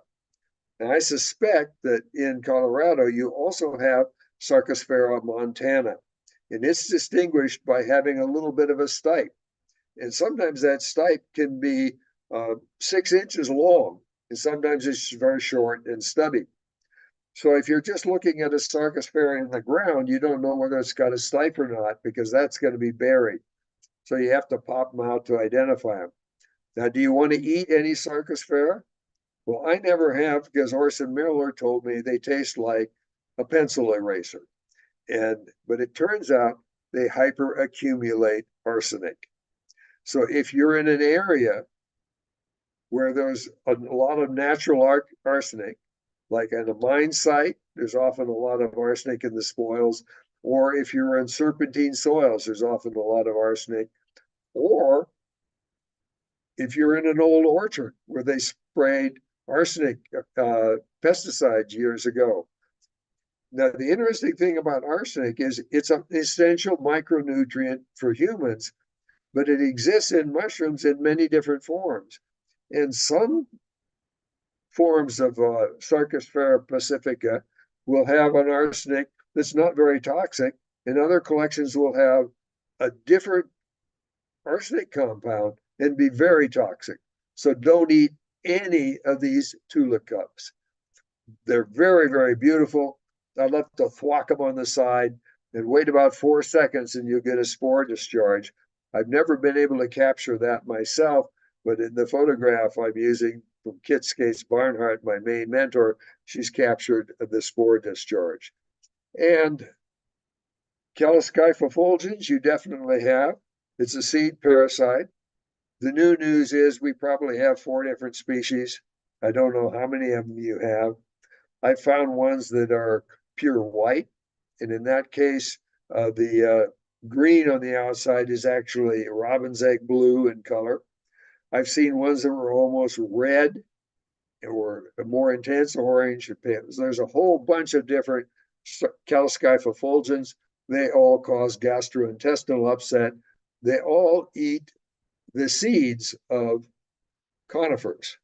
S1: And I suspect that in Colorado, you also have Sarcosphaera montana, and it's distinguished by having a little bit of a stipe. And sometimes that stipe can be 6 inches long, and sometimes it's very short and stubby. So if you're just looking at a Sarcosphaera in the ground, you don't know whether it's got a stipe or not, because that's going to be buried. So you have to pop them out to identify them. Now, do you want to eat any Sarcosphaera? Well, I never have, because Orson Miller told me they taste like a pencil eraser. But it turns out they hyperaccumulate arsenic. So if you're in an area where there's a lot of natural arsenic, like at a mine site, there's often a lot of arsenic in the spoils. Or if you're in serpentine soils, there's often a lot of arsenic. Or if you're in an old orchard where they sprayed arsenic pesticides years ago. Now, the interesting thing about arsenic is it's an essential micronutrient for humans, but it exists in mushrooms in many different forms. And some forms of Sarcosphaera pacifica will have an arsenic that's not very toxic, and other collections will have a different arsenic compound and be very toxic. So don't eat any of these tulip cups. They're very, very beautiful. I love to thwack them on the side and wait about 4 seconds and you'll get a spore discharge. I've never been able to capture that myself, but in the photograph I'm using from Kit Skates Barnhart, my main mentor, she's captured the spore discharge. And Caliscypha fulgens, you definitely have. It's a seed parasite. The new news is we probably have 4 different species. I don't know how many of them you have. I found ones that are pure white. And in that case, the green on the outside is actually robin's egg blue in color. I've seen ones that were almost red or a more intense orange. There's a whole bunch of different Caliscypha fulgens. They all cause gastrointestinal upset. They all eat the seeds of conifers.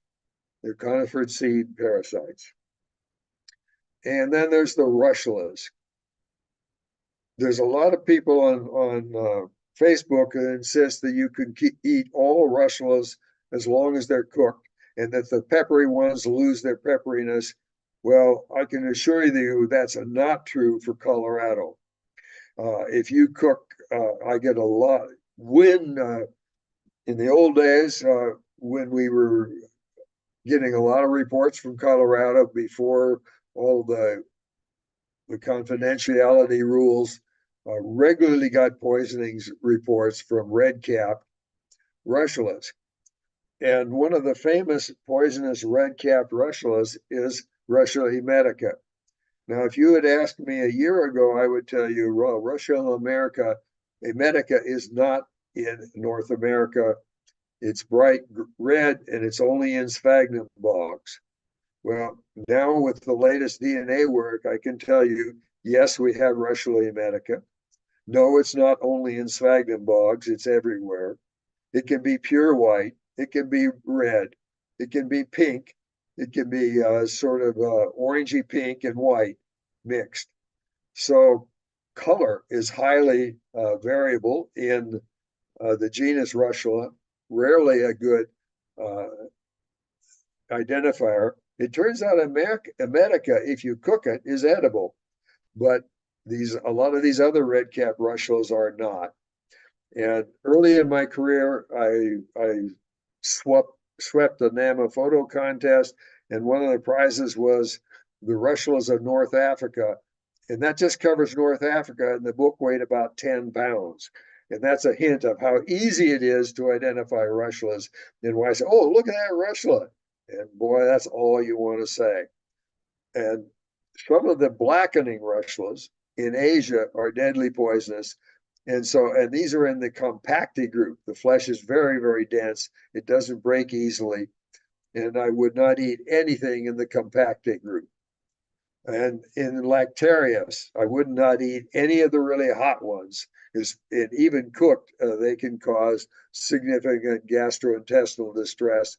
S1: They're conifer seed parasites. And then there's the russulas. There's a lot of people on Facebook that insist that you can eat all russulas as long as they're cooked, and that the peppery ones lose their pepperiness. Well, I can assure you that's not true for Colorado. If you cook, I get a lot. When in the old days, when we were getting a lot of reports from Colorado before all the confidentiality rules, regularly got poisonings reports from redcap russulas. And one of the famous poisonous red-capped russulas is Russula emetica. Now, if you had asked me a year ago, I would tell you, well, Russula emetica is not in North America. It's bright red and it's only in sphagnum bogs. Well, now with the latest DNA work, I can tell you, yes, we have Russula emetica. No, it's not only in sphagnum bogs, it's everywhere. It can be pure white, it can be red, it can be pink, it can be sort of orangey pink and white. mixed. So color is highly variable in the genus Russula, rarely a good identifier. It turns out America, if you cook it, is edible, but a lot of these other red-capped russulas are not. And early in my career, I swept the NAMA photo contest, and one of the prizes was the russulas of North Africa. And that just covers North Africa, and the book weighed about 10 pounds. And that's a hint of how easy it is to identify russulas. And why I say, oh, look at that russula. And boy, that's all you want to say. And some of the blackening russulas in Asia are deadly poisonous. And these are in the compacti group. The flesh is very, very dense. It doesn't break easily. And I would not eat anything in the compacti group. And in Lactarius, I would not eat any of the really hot ones. Because even cooked, they can cause significant gastrointestinal distress.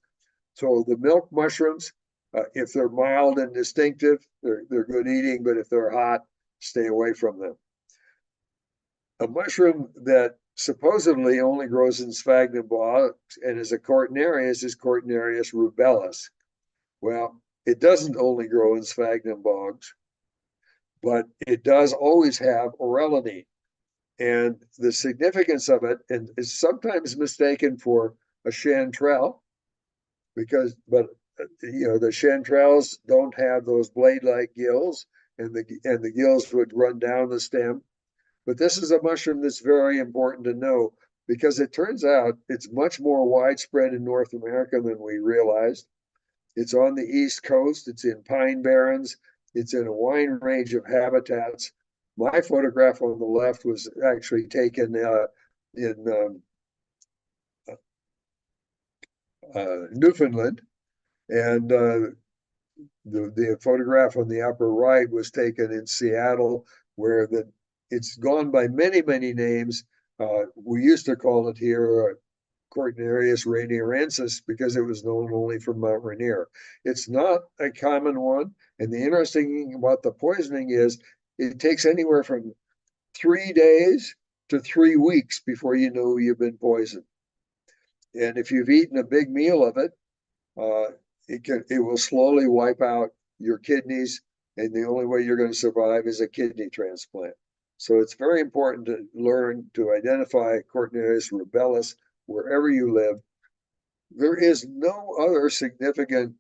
S1: So the milk mushrooms, if they're mild and distinctive, they're good eating, but if they're hot, stay away from them. A mushroom that supposedly only grows in sphagnum bogs and is a Cortinarius is Cortinarius rubellus. Well, it doesn't only grow in sphagnum bogs, but it does always have orelonine. And the significance of it and is sometimes mistaken for a chanterelle, but the chanterelles don't have those blade-like gills, and the gills would run down the stem. But this is a mushroom that's very important to know, because it turns out it's much more widespread in North America than we realized. It's on the East Coast, it's in pine barrens, it's in a wide range of habitats. My photograph on the left was actually taken in Newfoundland, and the photograph on the upper right was taken in Seattle, where it's gone by many, many names. We used to call it here Cortinarius rainierensis because it was known only from Mount Rainier. It's not a common one. And the interesting thing about the poisoning is it takes anywhere from 3 days to 3 weeks before you know you've been poisoned. And if you've eaten a big meal of it, it will slowly wipe out your kidneys, and the only way you're going to survive is a kidney transplant. So it's very important to learn to identify Cortinarius rubellus wherever you live. There is no other significant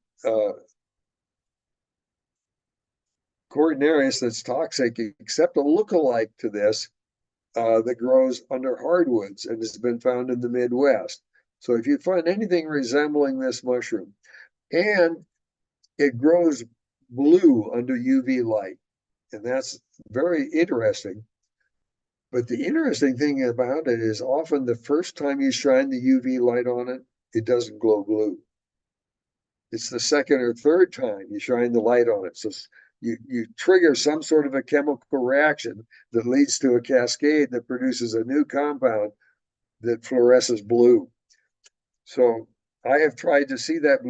S1: Cortinarius that's toxic except a lookalike to this that grows under hardwoods and has been found in the Midwest. So if you find anything resembling this mushroom, and it grows blue under UV light, and that's very interesting. But the interesting thing about it is often the first time you shine the UV light on it, it doesn't glow blue. It's the second or third time you shine the light on it. So you trigger some sort of a chemical reaction that leads to a cascade that produces a new compound that fluoresces blue. So I have tried to see that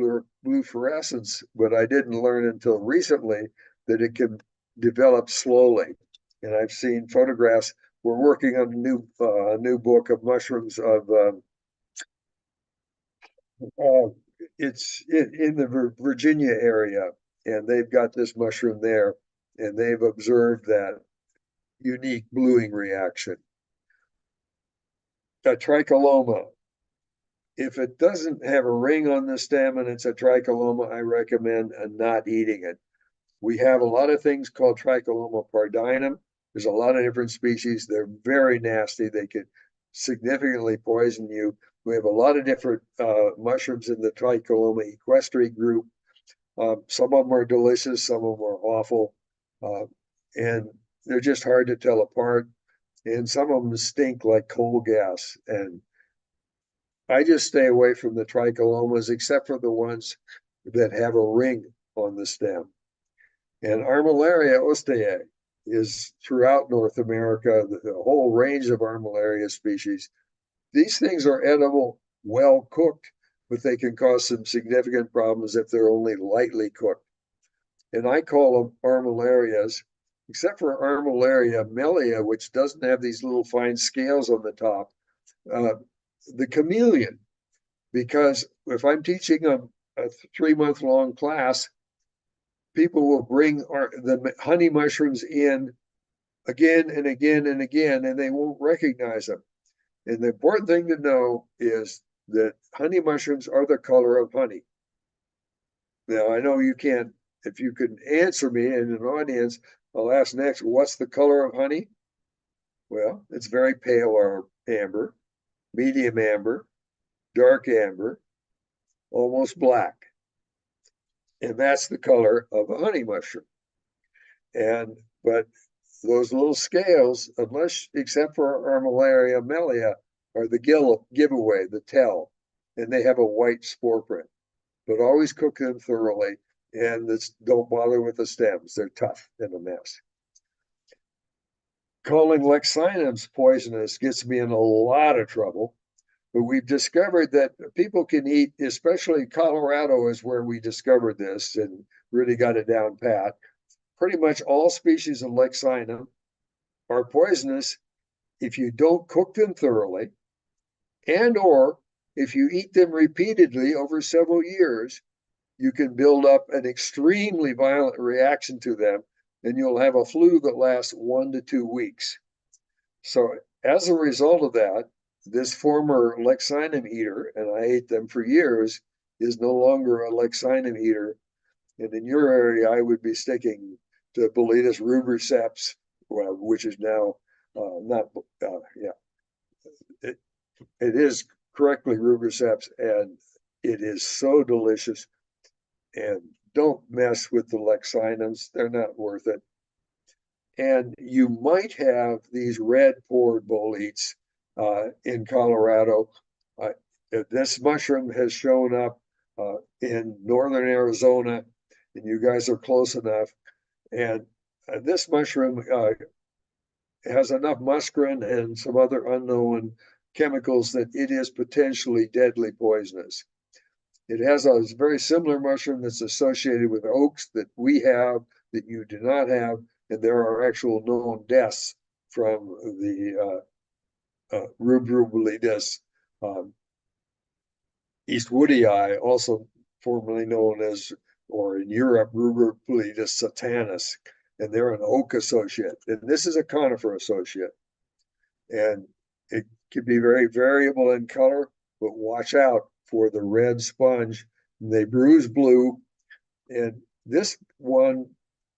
S1: blue fluorescence, but I didn't learn until recently that it can develop slowly. And I've seen photographs. We're working on a new book of mushrooms of it's in the Virginia area, and they've got this mushroom there, and they've observed that unique bluing reaction. A trichomoma. If it doesn't have a ring on the stem and it's a trichomoma, I recommend not eating it. We have a lot of things called Trichomoma pardinum. There's a lot of different species. They're very nasty. They can significantly poison you. We have a lot of different mushrooms in the Trichomoma equestri group. Some of them are delicious, some of them are awful, and they're just hard to tell apart. And some of them stink like coal gas. And I just stay away from the trichomomas, except for the ones that have a ring on the stem. And Armillaria osteae is throughout North America, the whole range of Armillaria species. These things are edible, well cooked, but they can cause some significant problems if they're only lightly cooked. And I call them armillarias except for Armillaria mellia, which doesn't have these little fine scales on the top, the chameleon. Because if I'm teaching a 3-month long class, people will bring the honey mushrooms in again and again and again, and they won't recognize them. And the important thing to know is that honey mushrooms are the color of honey. Now, I know you can't, if you can answer me in an audience, I'll ask next, what's the color of honey? Well, it's very pale or amber, medium amber, dark amber, almost black. And that's the color of a honey mushroom. But those little scales, except for Armillaria mellia, are the giveaway, the tell, and they have a white spore print. But always cook them thoroughly, and don't bother with the stems. They're tough and a mess. Calling Lexinums poisonous gets me in a lot of trouble, but we've discovered that people can eat, especially Colorado is where we discovered this and really got it down pat. Pretty much all species of Lexinum are poisonous if you don't cook them thoroughly, and or if you eat them repeatedly over several years, you can build up an extremely violent reaction to them, and you'll have a flu that lasts 1 to 2 weeks. So as a result of that, this former Lexinum eater, and I ate them for years, is no longer a Lexinum eater. And in your area, I would be sticking to Boletus rubriceps, which is now it is correctly rubriceps, and it is so delicious. And don't mess with the Lexinums; they're not worth it. And you might have these red-pored boletes in Colorado. This mushroom has shown up in northern Arizona, and you guys are close enough. And this mushroom has enough muscarine and some other unknown chemicals that it is potentially deadly poisonous. It has a very similar mushroom that's associated with oaks that we have that you do not have, and there are actual known deaths from the Rubruboletus eastwoodii, also formerly known as, or in Europe, Rubruboletus satanus, and they're an oak associate. And this is a conifer associate. And it can be very variable in color, but watch out for the red sponge. They bruise blue. And this one,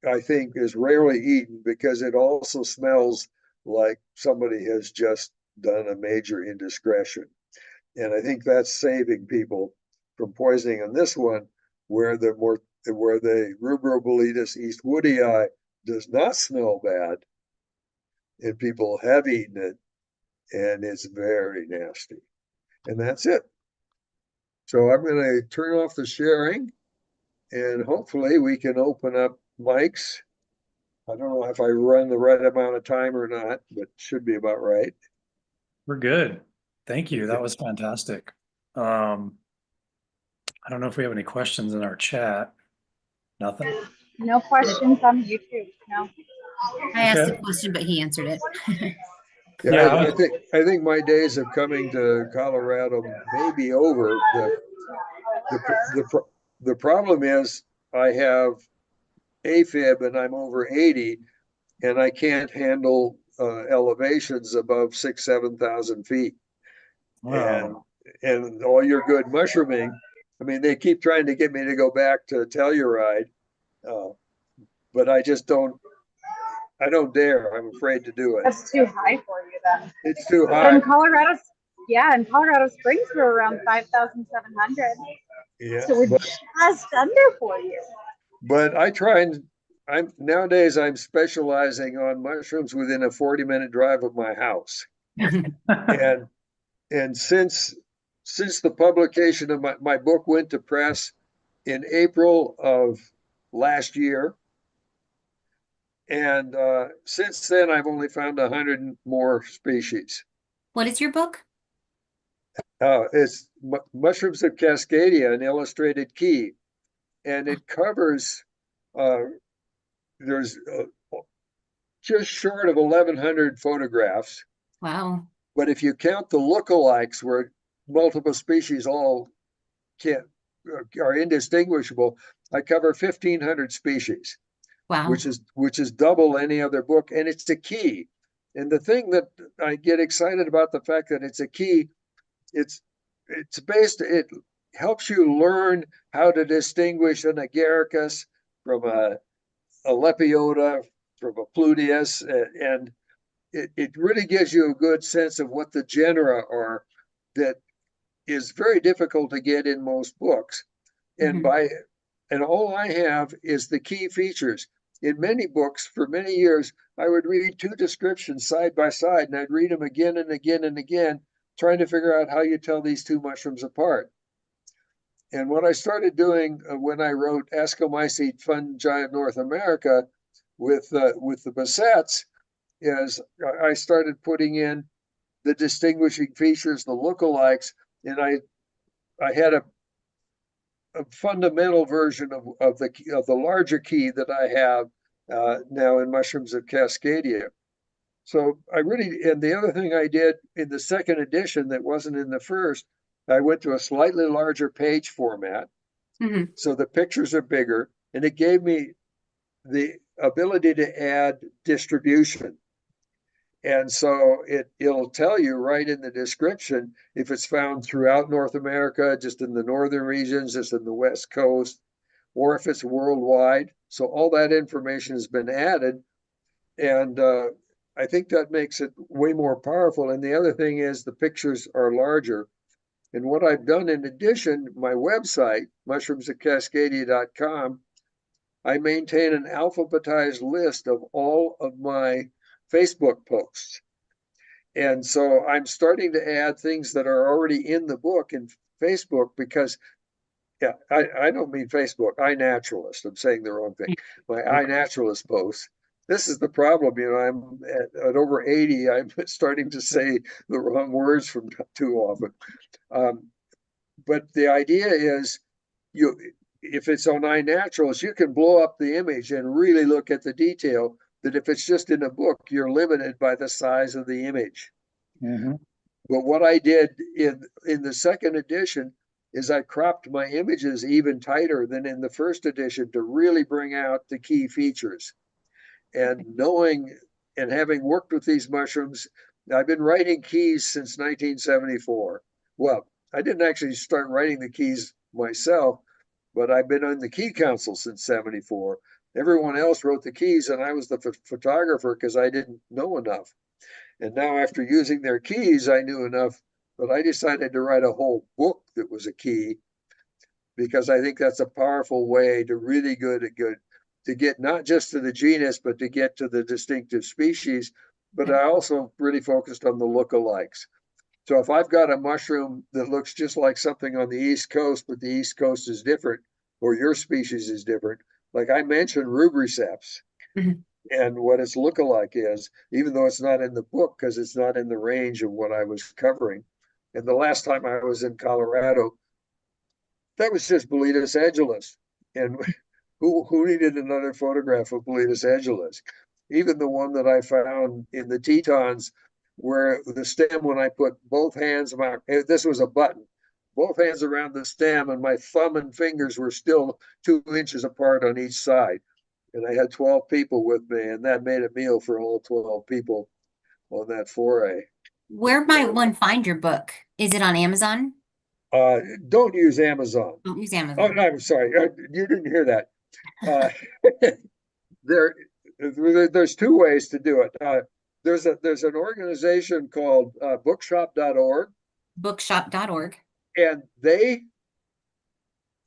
S1: I think, is rarely eaten because it also smells like somebody has just done a major indiscretion. And I think that's saving people from poisoning on this one, where the Rubruboletus eastwoodii does not smell bad, and people have eaten it, and it's very nasty. And that's it. So I'm going to turn off the sharing, and hopefully we can open up mics. I don't know if I run the right amount of time or not, but should be about right.
S2: We're good. Thank you. That was fantastic. I don't know if we have any questions in our chat. Nothing?
S4: No questions on YouTube, no.
S3: I asked
S2: Okay.
S3: a question, but he answered it.
S2: Yeah.
S1: I think my days of coming to Colorado may be over. The problem is I have AFib and I'm over 80, and I can't handle elevations above 6,000-7,000 feet.
S2: Wow.
S1: And all your good mushrooming, I mean, they keep trying to get me to go back to Telluride, but I just don't dare. I'm afraid to do it.
S4: That's too high for you then.
S1: It's too
S4: But
S1: high.
S4: in Colorado, in Colorado Springs, we're around 5,700.
S1: Yeah,
S4: So we're just under for you.
S1: but I try and nowadays I'm specializing on mushrooms within a 40-minute drive of my house. And since the publication of my book went to press in April of last year, and since then I've only found 100 more species.
S3: What is your book?
S1: It's Mushrooms of Cascadia, an illustrated key, and it covers there's just short of 1,100 photographs.
S3: Wow.
S1: But if you count the lookalikes where multiple species all can't are indistinguishable, I cover 1,500 species,
S3: Wow.
S1: which is double any other book, and it's a key. And the thing that I get excited about the fact that it's a key, it's it helps you learn how to distinguish an agaricus from a lepiota, from a pluteus, and it really gives you a good sense of what the genera are that is very difficult to get in most books. And
S3: Mhm.
S1: and all I have is the key features. In many books, for many years, I would read two descriptions side by side, and I'd read them again and again and again, trying to figure out how you tell these two mushrooms apart. And what I started doing when I wrote Ascomycete fungi of North America with the Bassettes is I started putting in the distinguishing features, the lookalikes, and I had a fundamental version of the larger key that I have now in mushrooms of Cascadia. So I really, and the other thing I did in the second edition that wasn't in the first, I went to a slightly larger page format.
S3: Mhm.
S1: So the pictures are bigger, and it gave me the ability to add distribution. And so it'll tell you right in the description if it's found throughout North America, just in the northern regions, just in the West Coast, or if it's worldwide. So all that information has been added. And I think that makes it way more powerful. And the other thing is the pictures are larger. And what I've done in addition, my website, mushroomsofcascadia.com, I maintain an alphabetized list of all of my Facebook posts. And so I'm starting to add things that are already in the book in Facebook because, yeah, I don't mean Facebook, iNaturalist. I'm saying the wrong thing. My iNaturalist posts. This is the problem, I'm at over 80. I'm starting to say the wrong words from too often. But the idea is if it's on iNaturalist, you can blow up the image and really look at the detail that if it's just in a book, you're limited by the size of the image.
S2: Mhm.
S1: But what I did in the second edition is I cropped my images even tighter than in the first edition to really bring out the key features. And knowing and having worked with these mushrooms, I've been writing keys since 1974. Well, I didn't actually start writing the keys myself, but I've been on the key council since 74. Everyone else wrote the keys, and I was the photographer because I didn't know enough. And now, after using their keys, I knew enough, but I decided to write a whole book that was a key because I think that's a powerful way to really to get not just to the genus, but to get to the distinctive species. But I also really focused on the lookalikes. So if I've got a mushroom that looks just like something on the East Coast, but the East Coast is different, or your species is different, like I mentioned rubriceps
S3: Mhm.
S1: and what its lookalike is, even though it's not in the book because it's not in the range of what I was covering. And the last time I was in Colorado, that was just Boletus edulis. And who needed another photograph of Boletus edulis? Even the one that I found in the Tetons, where the stem, when I put both hands, this was a button, both hands around the stem, and my thumb and fingers were still 2 inches apart on each side. And I had 12 people with me, and that made a meal for all 12 people on that foray.
S3: Where might one find your book? Is it on Amazon?
S1: Uh, don't use Amazon.
S3: Don't use
S1: Oh,
S3: Amazon.
S1: no, I'm sorry. You didn't hear that. Uh, there, there's two ways to do it. There's an organization called bookshop.org,
S3: Bookshop.org.
S1: and they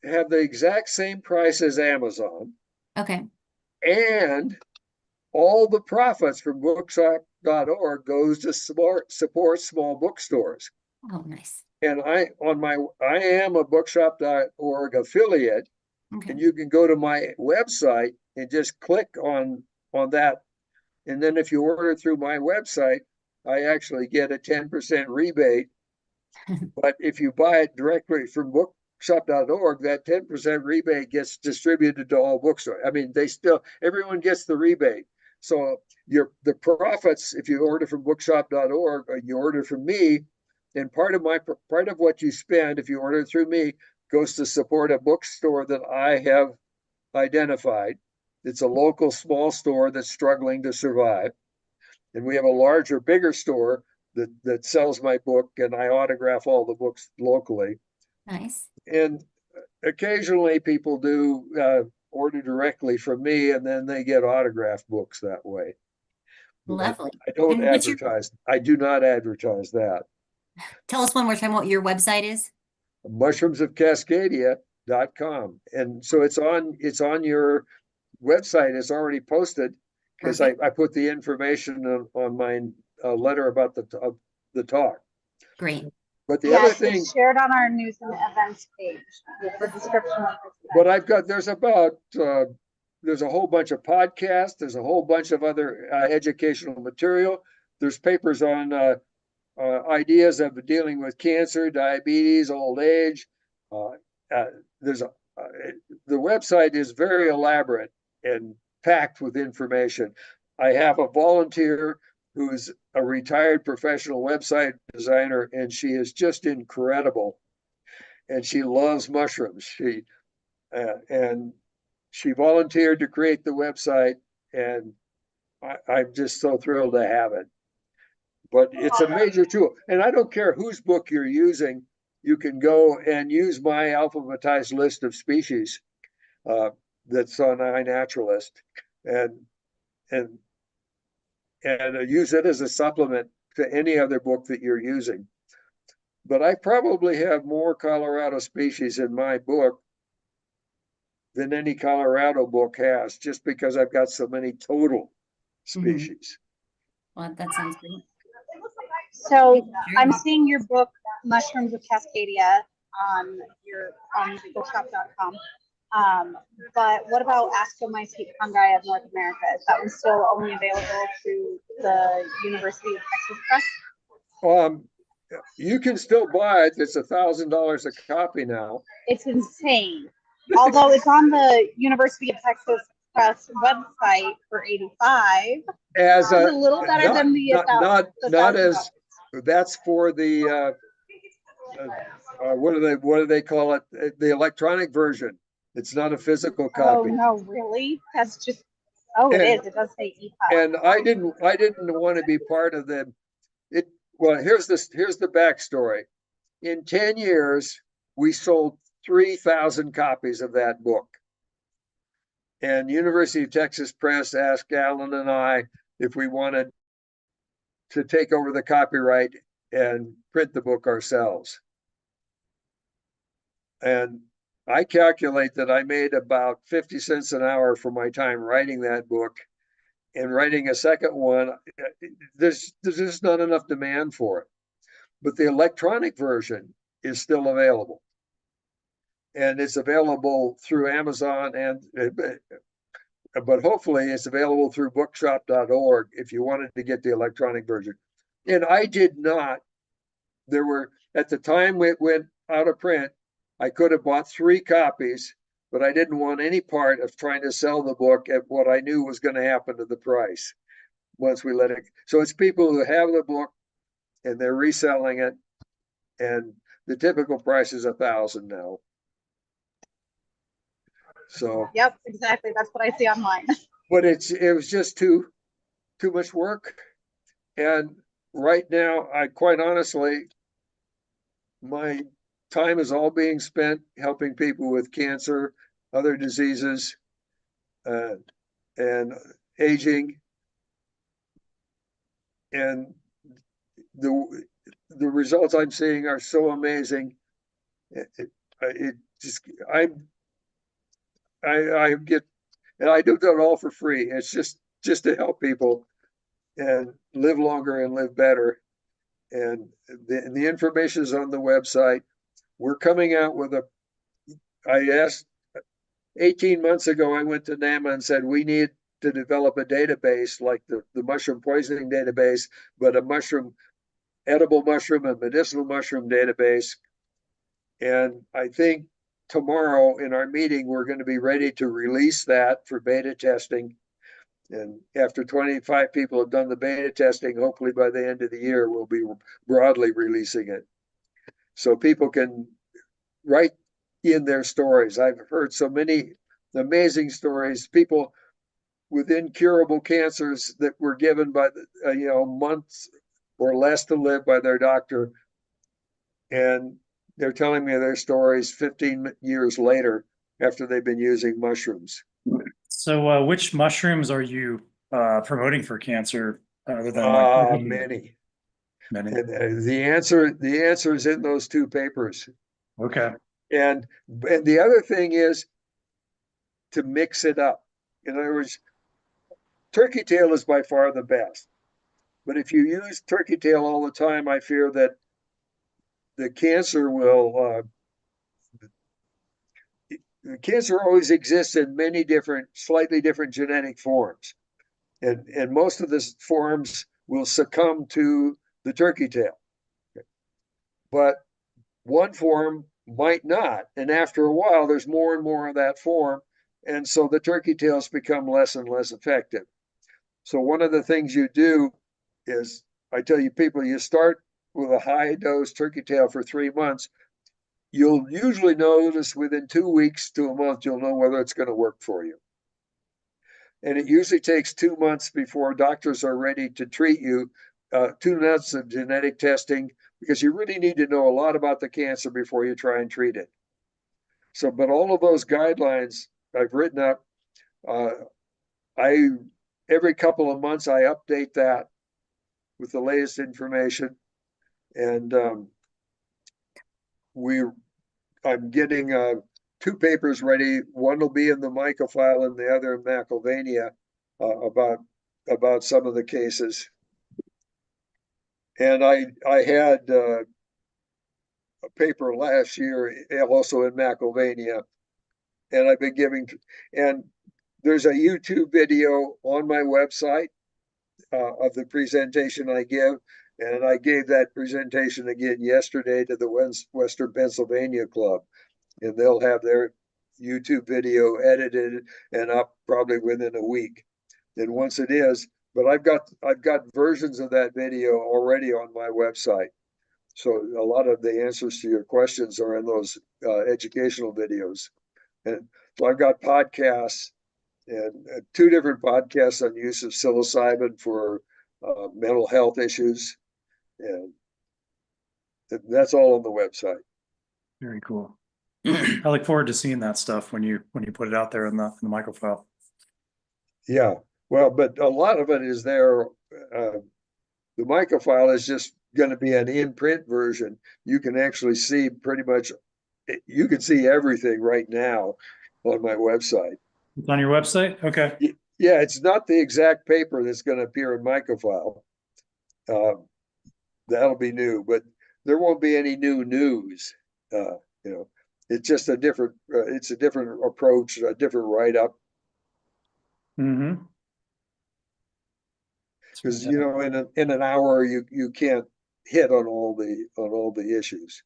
S1: have the exact same price as Amazon,
S3: Okay.
S1: and all the profits from bookshop.org goes to support small bookstores.
S3: Oh, nice.
S1: And I am a bookshop.org affiliate,
S3: Okay.
S1: and you can go to my website and just click on that. And then if you order through my website, I actually get a 10% rebate. But if you buy it directly from bookshop.org, that 10% rebate gets distributed to all bookstores. I mean, everyone gets the rebate, So the profits, if you order from bookshop.org or you order from me, and part of what you spend, if you order through me, goes to support a bookstore that I have identified. It's a local small store that's struggling to survive. And we have a larger, bigger store that sells my book, and I autograph all the books locally.
S3: Nice.
S1: And occasionally people do order directly from me, and then they get autographed books that way.
S3: Lovely.
S1: I don't
S3: And
S1: advertise. I do not advertise that.
S3: tell us one more time what your website is.
S1: Mushroomsofcascadia.com. And so it's on your website. It's already posted because I put the information on my letter about the talk.
S3: Great.
S1: But the other thing,
S4: it's shared on our news and events page with the description of this.
S1: what I've got, there's a whole bunch of podcasts. There's a whole bunch of other educational material. There's papers on ideas of dealing with cancer, diabetes, old age. The website is very elaborate and packed with information. I have a volunteer who's a retired professional website designer, and she is just incredible. And she loves mushrooms. And she volunteered to create the website, and I'm just so thrilled to have it. But it's a major tool, and I don't care whose book you're using. You can go and use my alphabetized list of species that's on iNaturalist, and use it as a supplement to any other book that you're using. But I probably have more Colorado species in my book than any Colorado book has, just because I've got so many total species.
S3: Well, that sounds great.
S4: So I'm seeing your book, Mushrooms of Cascadia, on bookshop.com. But what about Ascomycete fungi of North America? Is that one still only available through the University of Texas Press?
S1: You can still buy it. It's $1,000 a copy now.
S4: It's insane. Although it's on the University of Texas Press website for $85.
S1: As
S4: a little better than the
S1: not as that's for the what do they call it? The electronic version. It's not a physical copy.
S4: Oh no, really? That's just it is. It does say EPUB.
S1: And I didn't want to be part of it. Well, here's the backstory. In 10 years, we sold 3,000 copies of that book. And University of Texas Press asked Alan and I if we wanted to take over the copyright and print the book ourselves. And I calculate that I made about 50 cents an hour for my time writing that book, and writing a second one. There's just not enough demand for it. But the electronic version is still available. And it's available through Amazon, but hopefully it's available through bookshop.org if you wanted to get the electronic version. And I did not. There were, at the time it went out of print, I could have bought 3 copies, but I didn't want any part of trying to sell the book at what I knew was going to happen to the price once we let it. So it's people who have the book and they're reselling it, and the typical price is $1,000 now. So
S4: yep, exactly. That's what I see online.
S1: But it was just too much work. And right now, I quite honestly, my time is all being spent helping people with cancer, other diseases, and aging. And the results I'm seeing are so amazing. I get, and I do it all for free. It's just to help people and live longer and live better. And the information is on the website. We're coming out with I asked 18 months ago, I went to NAMA and said, we need to develop a database like the mushroom poisoning database, but a edible mushroom and medicinal mushroom database. And I think tomorrow in our meeting, we're going to be ready to release that for beta testing. And after 25 people have done the beta testing, hopefully by the end of the year, we'll be broadly releasing it. So people can write in their stories. I've heard so many amazing stories, people with incurable cancers that were given by months or less to live by their doctor, and they're telling me their stories 15 years later after they've been using mushrooms.
S2: So, which mushrooms are you promoting for cancer other than like
S1: Many.
S2: many?
S1: And the answer is in those two papers.
S2: Okay.
S1: And the other thing is to mix it up. In other words, turkey tail is by far the best. But if you use turkey tail all the time, I fear that the cancer cancer always exists in many different, slightly different genetic forms. And most of the forms will succumb to the turkey tail. But one form might not. And after a while, there's more and more of that form. And so the turkey tails become less and less effective. So one of the things you do is, I tell you people, you start with a high dose turkey tail for 3 months. You'll usually notice within 2 weeks to a month, you'll know whether it's going to work for you. And it usually takes 2 months before doctors are ready to treat you, 2 months of genetic testing, because you really need to know a lot about the cancer before you try and treat it. So, but all of those guidelines I've written up, every couple of months I update that with the latest information. And I'm getting 2 papers ready. One will be in the Mycofile and the other in Macylvania about some of the cases. And I had a paper last year also in Macylvania, and I've been giving, and there's a YouTube video on my website of the presentation I give. And I gave that presentation again yesterday to the Western Pennsylvania Club, and they'll have their YouTube video edited and up probably within a week. And once it is, but I've got versions of that video already on my website. So a lot of the answers to your questions are in those educational videos. And so I've got podcasts, and 2 different podcasts on use of psilocybin for mental health issues. And that's all on the website.
S2: Very cool. I look forward to seeing that stuff when you put it out there in the Mycofile.
S1: Yeah, well, but a lot of it is there. The Mycofile is just going to be an in-print version. You can actually see pretty much, you can see everything right now on my website.
S2: It's on your website? Okay.
S1: Yeah, it's not the exact paper that's going to appear in Mycofile. That'll be new, but there won't be any new news. It's just a different approach, a different write-up.
S2: Mm-hmm.
S1: Because in an hour you can't hit on all the issues.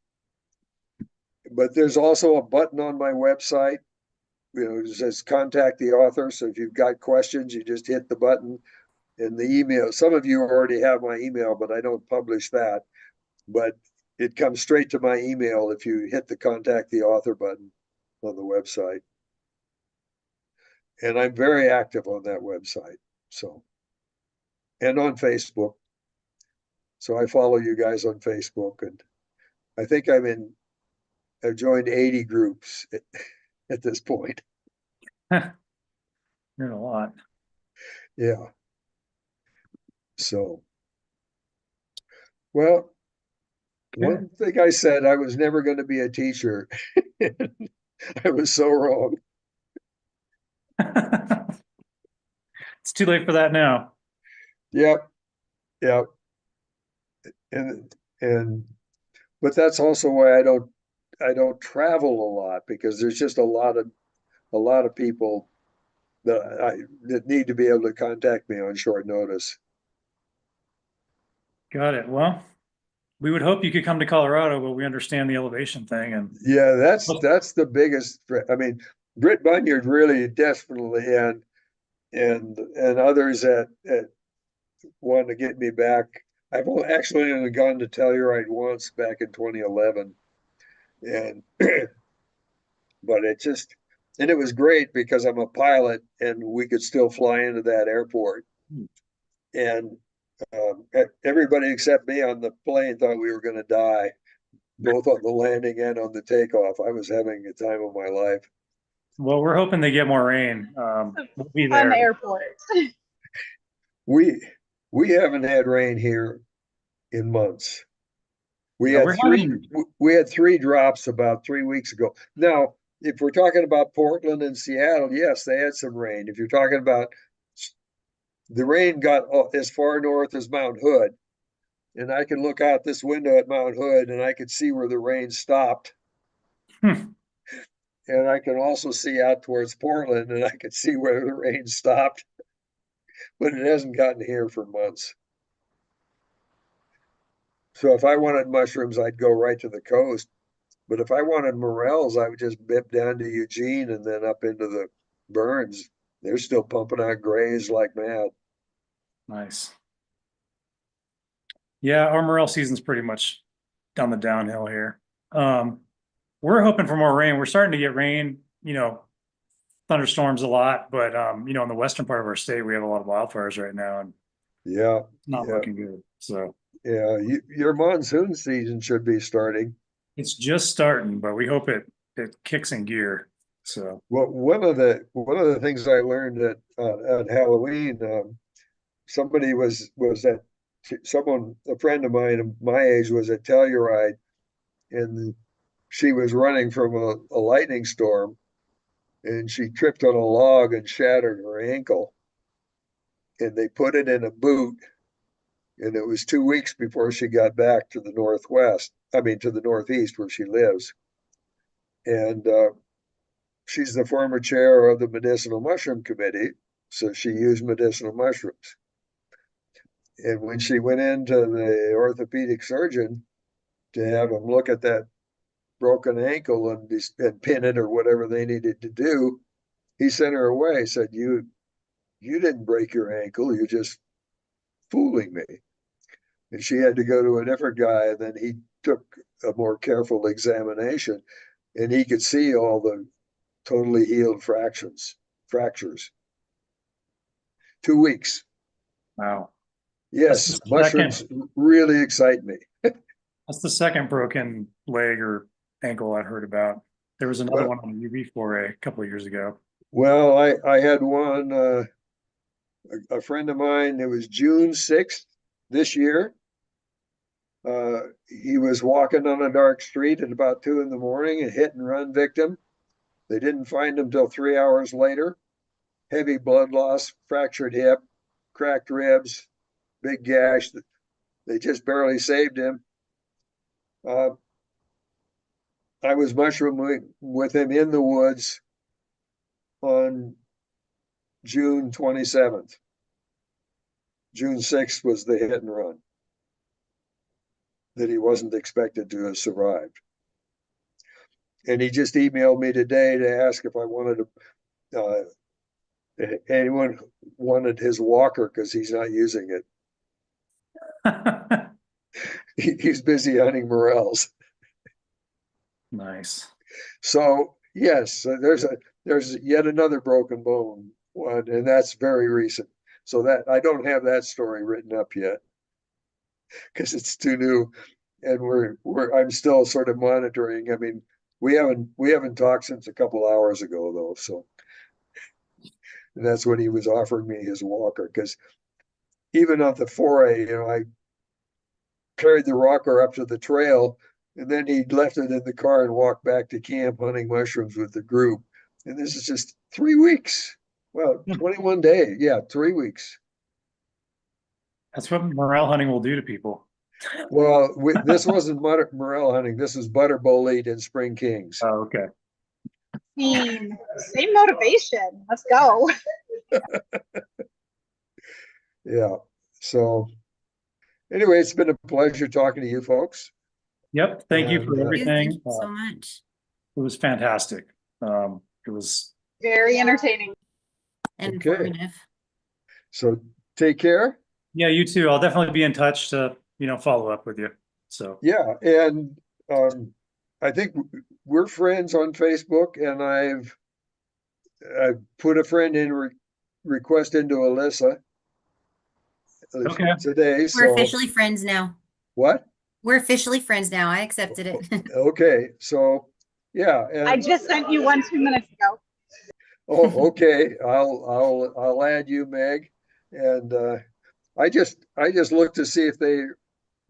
S1: But there's also a button on my website, it says contact the author. So if you've got questions, you just hit the button. And the email, some of you already have my email, but I don't publish that. But it comes straight to my email if you hit the contact the author button on the website. And I'm very active on that website. So, and on Facebook. So I follow you guys on Facebook, and I think I've joined 80 groups at this point.
S2: You're in a lot.
S1: Yeah. So, well, one thing I said, I was never going to be a teacher. I was so wrong.
S2: It's too late for that now.
S1: Yep. Yep. But that's also why I don't travel a lot, because there's just a lot of people that need to be able to contact me on short notice.
S2: Got it. Well, we would hope you could come to Colorado, but we understand the elevation thing. And
S1: yeah, that's the biggest. I mean, Britt Bunyard really definitely, and and others that want to get me back. I've actually only gone to Telluride once back in 2011, and but it was great because I'm a pilot and we could still fly into that airport. And everybody except me on the plane thought we were going to die, both on the landing and on the takeoff. I was having the time of my life.
S2: Well, we're hoping they get more rain. We'll be
S4: Fun
S2: there.
S4: airport.
S1: We haven't had rain here in months. We
S2: Yeah,
S1: had
S2: we're
S1: three
S2: having-
S1: we had 3 drops about 3 weeks ago. Now, if we're talking about Portland and Seattle, yes, they had some rain. If you're talking about the rain got as far north as Mount Hood, and I can look out this window at Mount Hood and I could see where the rain stopped.
S2: Hmm.
S1: And I can also see out towards Portland and I could see where the rain stopped. But it hasn't gotten here for months. So if I wanted mushrooms, I'd go right to the coast. But if I wanted morels, I would just bip down to Eugene and then up into the Burns. They're still pumping out grays like mad.
S2: Nice. Yeah, our morel season's pretty much down the downhill here. We're hoping for more rain. We're starting to get rain, thunderstorms a lot, but in the western part of our state, we have a lot of wildfires right now and
S1: Yeah,
S2: not
S1: yeah,
S2: looking good. So
S1: yeah. Your monsoon season should be starting.
S2: it's just starting, but we hope it kicks in gear. So
S1: Well, one of the things I learned at Halloween, somebody was at a friend of mine of my age was at Telluride, and she was running from a lightning storm, and she tripped on a log and shattered her ankle, and they put it in a boot, and it was 2 weeks before she got back to the to the northeast where she lives, and she's the former chair of the medicinal mushroom committee, so she used medicinal mushrooms. And when she went into the orthopedic surgeon to have him look at that broken ankle and pin it or whatever they needed to do, he sent her away. Said, "You didn't break your ankle. You're just fooling me." And she had to go to a different guy. And then he took a more careful examination, and he could see all the totally healed fractures. 2 weeks.
S2: wow.
S1: Yes,
S2: That's the
S1: mushrooms really excite me.
S2: That's the second broken leg or ankle I've heard about. There was another
S1: Well-
S2: one on UV foray a couple of years ago.
S1: Well, I had one, a friend of mine, it was June 6th this year. He was walking on a dark street at about 2 a.m, a hit and run victim. They didn't find him till 3 hours later. Heavy blood loss, fractured hip, cracked ribs, big gash. They just barely saved him. I was mushrooming with him in the woods on June 27th. June 6th was the hit and run that he wasn't expected to have survived. And he just emailed me today to ask if I wanted anyone wanted his walker because he's not using it. He's busy hunting morels.
S2: Nice.
S1: So yes, there's yet another broken bone one, and that's very recent. So that I don't have that story written up yet because it's too new, and I'm still sort of monitoring. I mean, we haven't talked since a couple hours ago though, so and that's when he was offering me his walker because even on the foray, I carried the walker up to the trail, and then he left it in the car and walked back to camp hunting mushrooms with the group. And this is just 3 weeks. Well, 21 days. Yeah, 3 weeks.
S2: That's what morel hunting will do to people.
S1: Well, this wasn't morel hunting. This was butterbolete and spring kings.
S2: Oh, okay.
S4: Same motivation. Let's go.
S1: Yeah. So anyway, it's been a pleasure talking to you folks.
S2: Yep. Thank you for
S1: And,
S2: everything.
S3: Thank you so much.
S2: It was fantastic. It was
S4: Very entertaining.
S3: and
S1: Okay.
S3: informative.
S1: So take care.
S2: Yeah, you too. I'll definitely be in touch to, follow up with you. So,
S1: Yeah, and I think we're friends on Facebook, and I've put a friend in request into Alyssa
S2: okay.
S1: today.
S3: We're
S1: So
S3: officially friends now.
S1: what?
S3: We're officially friends now. I accepted it.
S1: Okay, so yeah,
S4: I
S1: and
S4: just sent you one 2 minutes ago.
S1: oh, okay, I'll add you, Meg, and I just look to see if they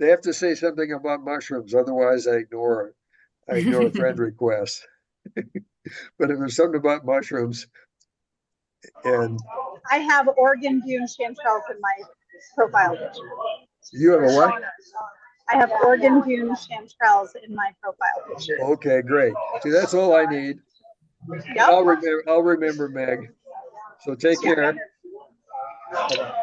S1: have to say something about mushrooms. Otherwise, I ignore friend requests. But if there's something about mushrooms, and
S4: I have Oregon Dune chanterelles in my profile picture.
S1: you have a what?
S4: I have Oregon Dune chanterelles in my profile picture.
S1: Okay, great. See, that's all I need.
S4: Yep.
S1: I'll remember Meg. So take care. Bye-bye.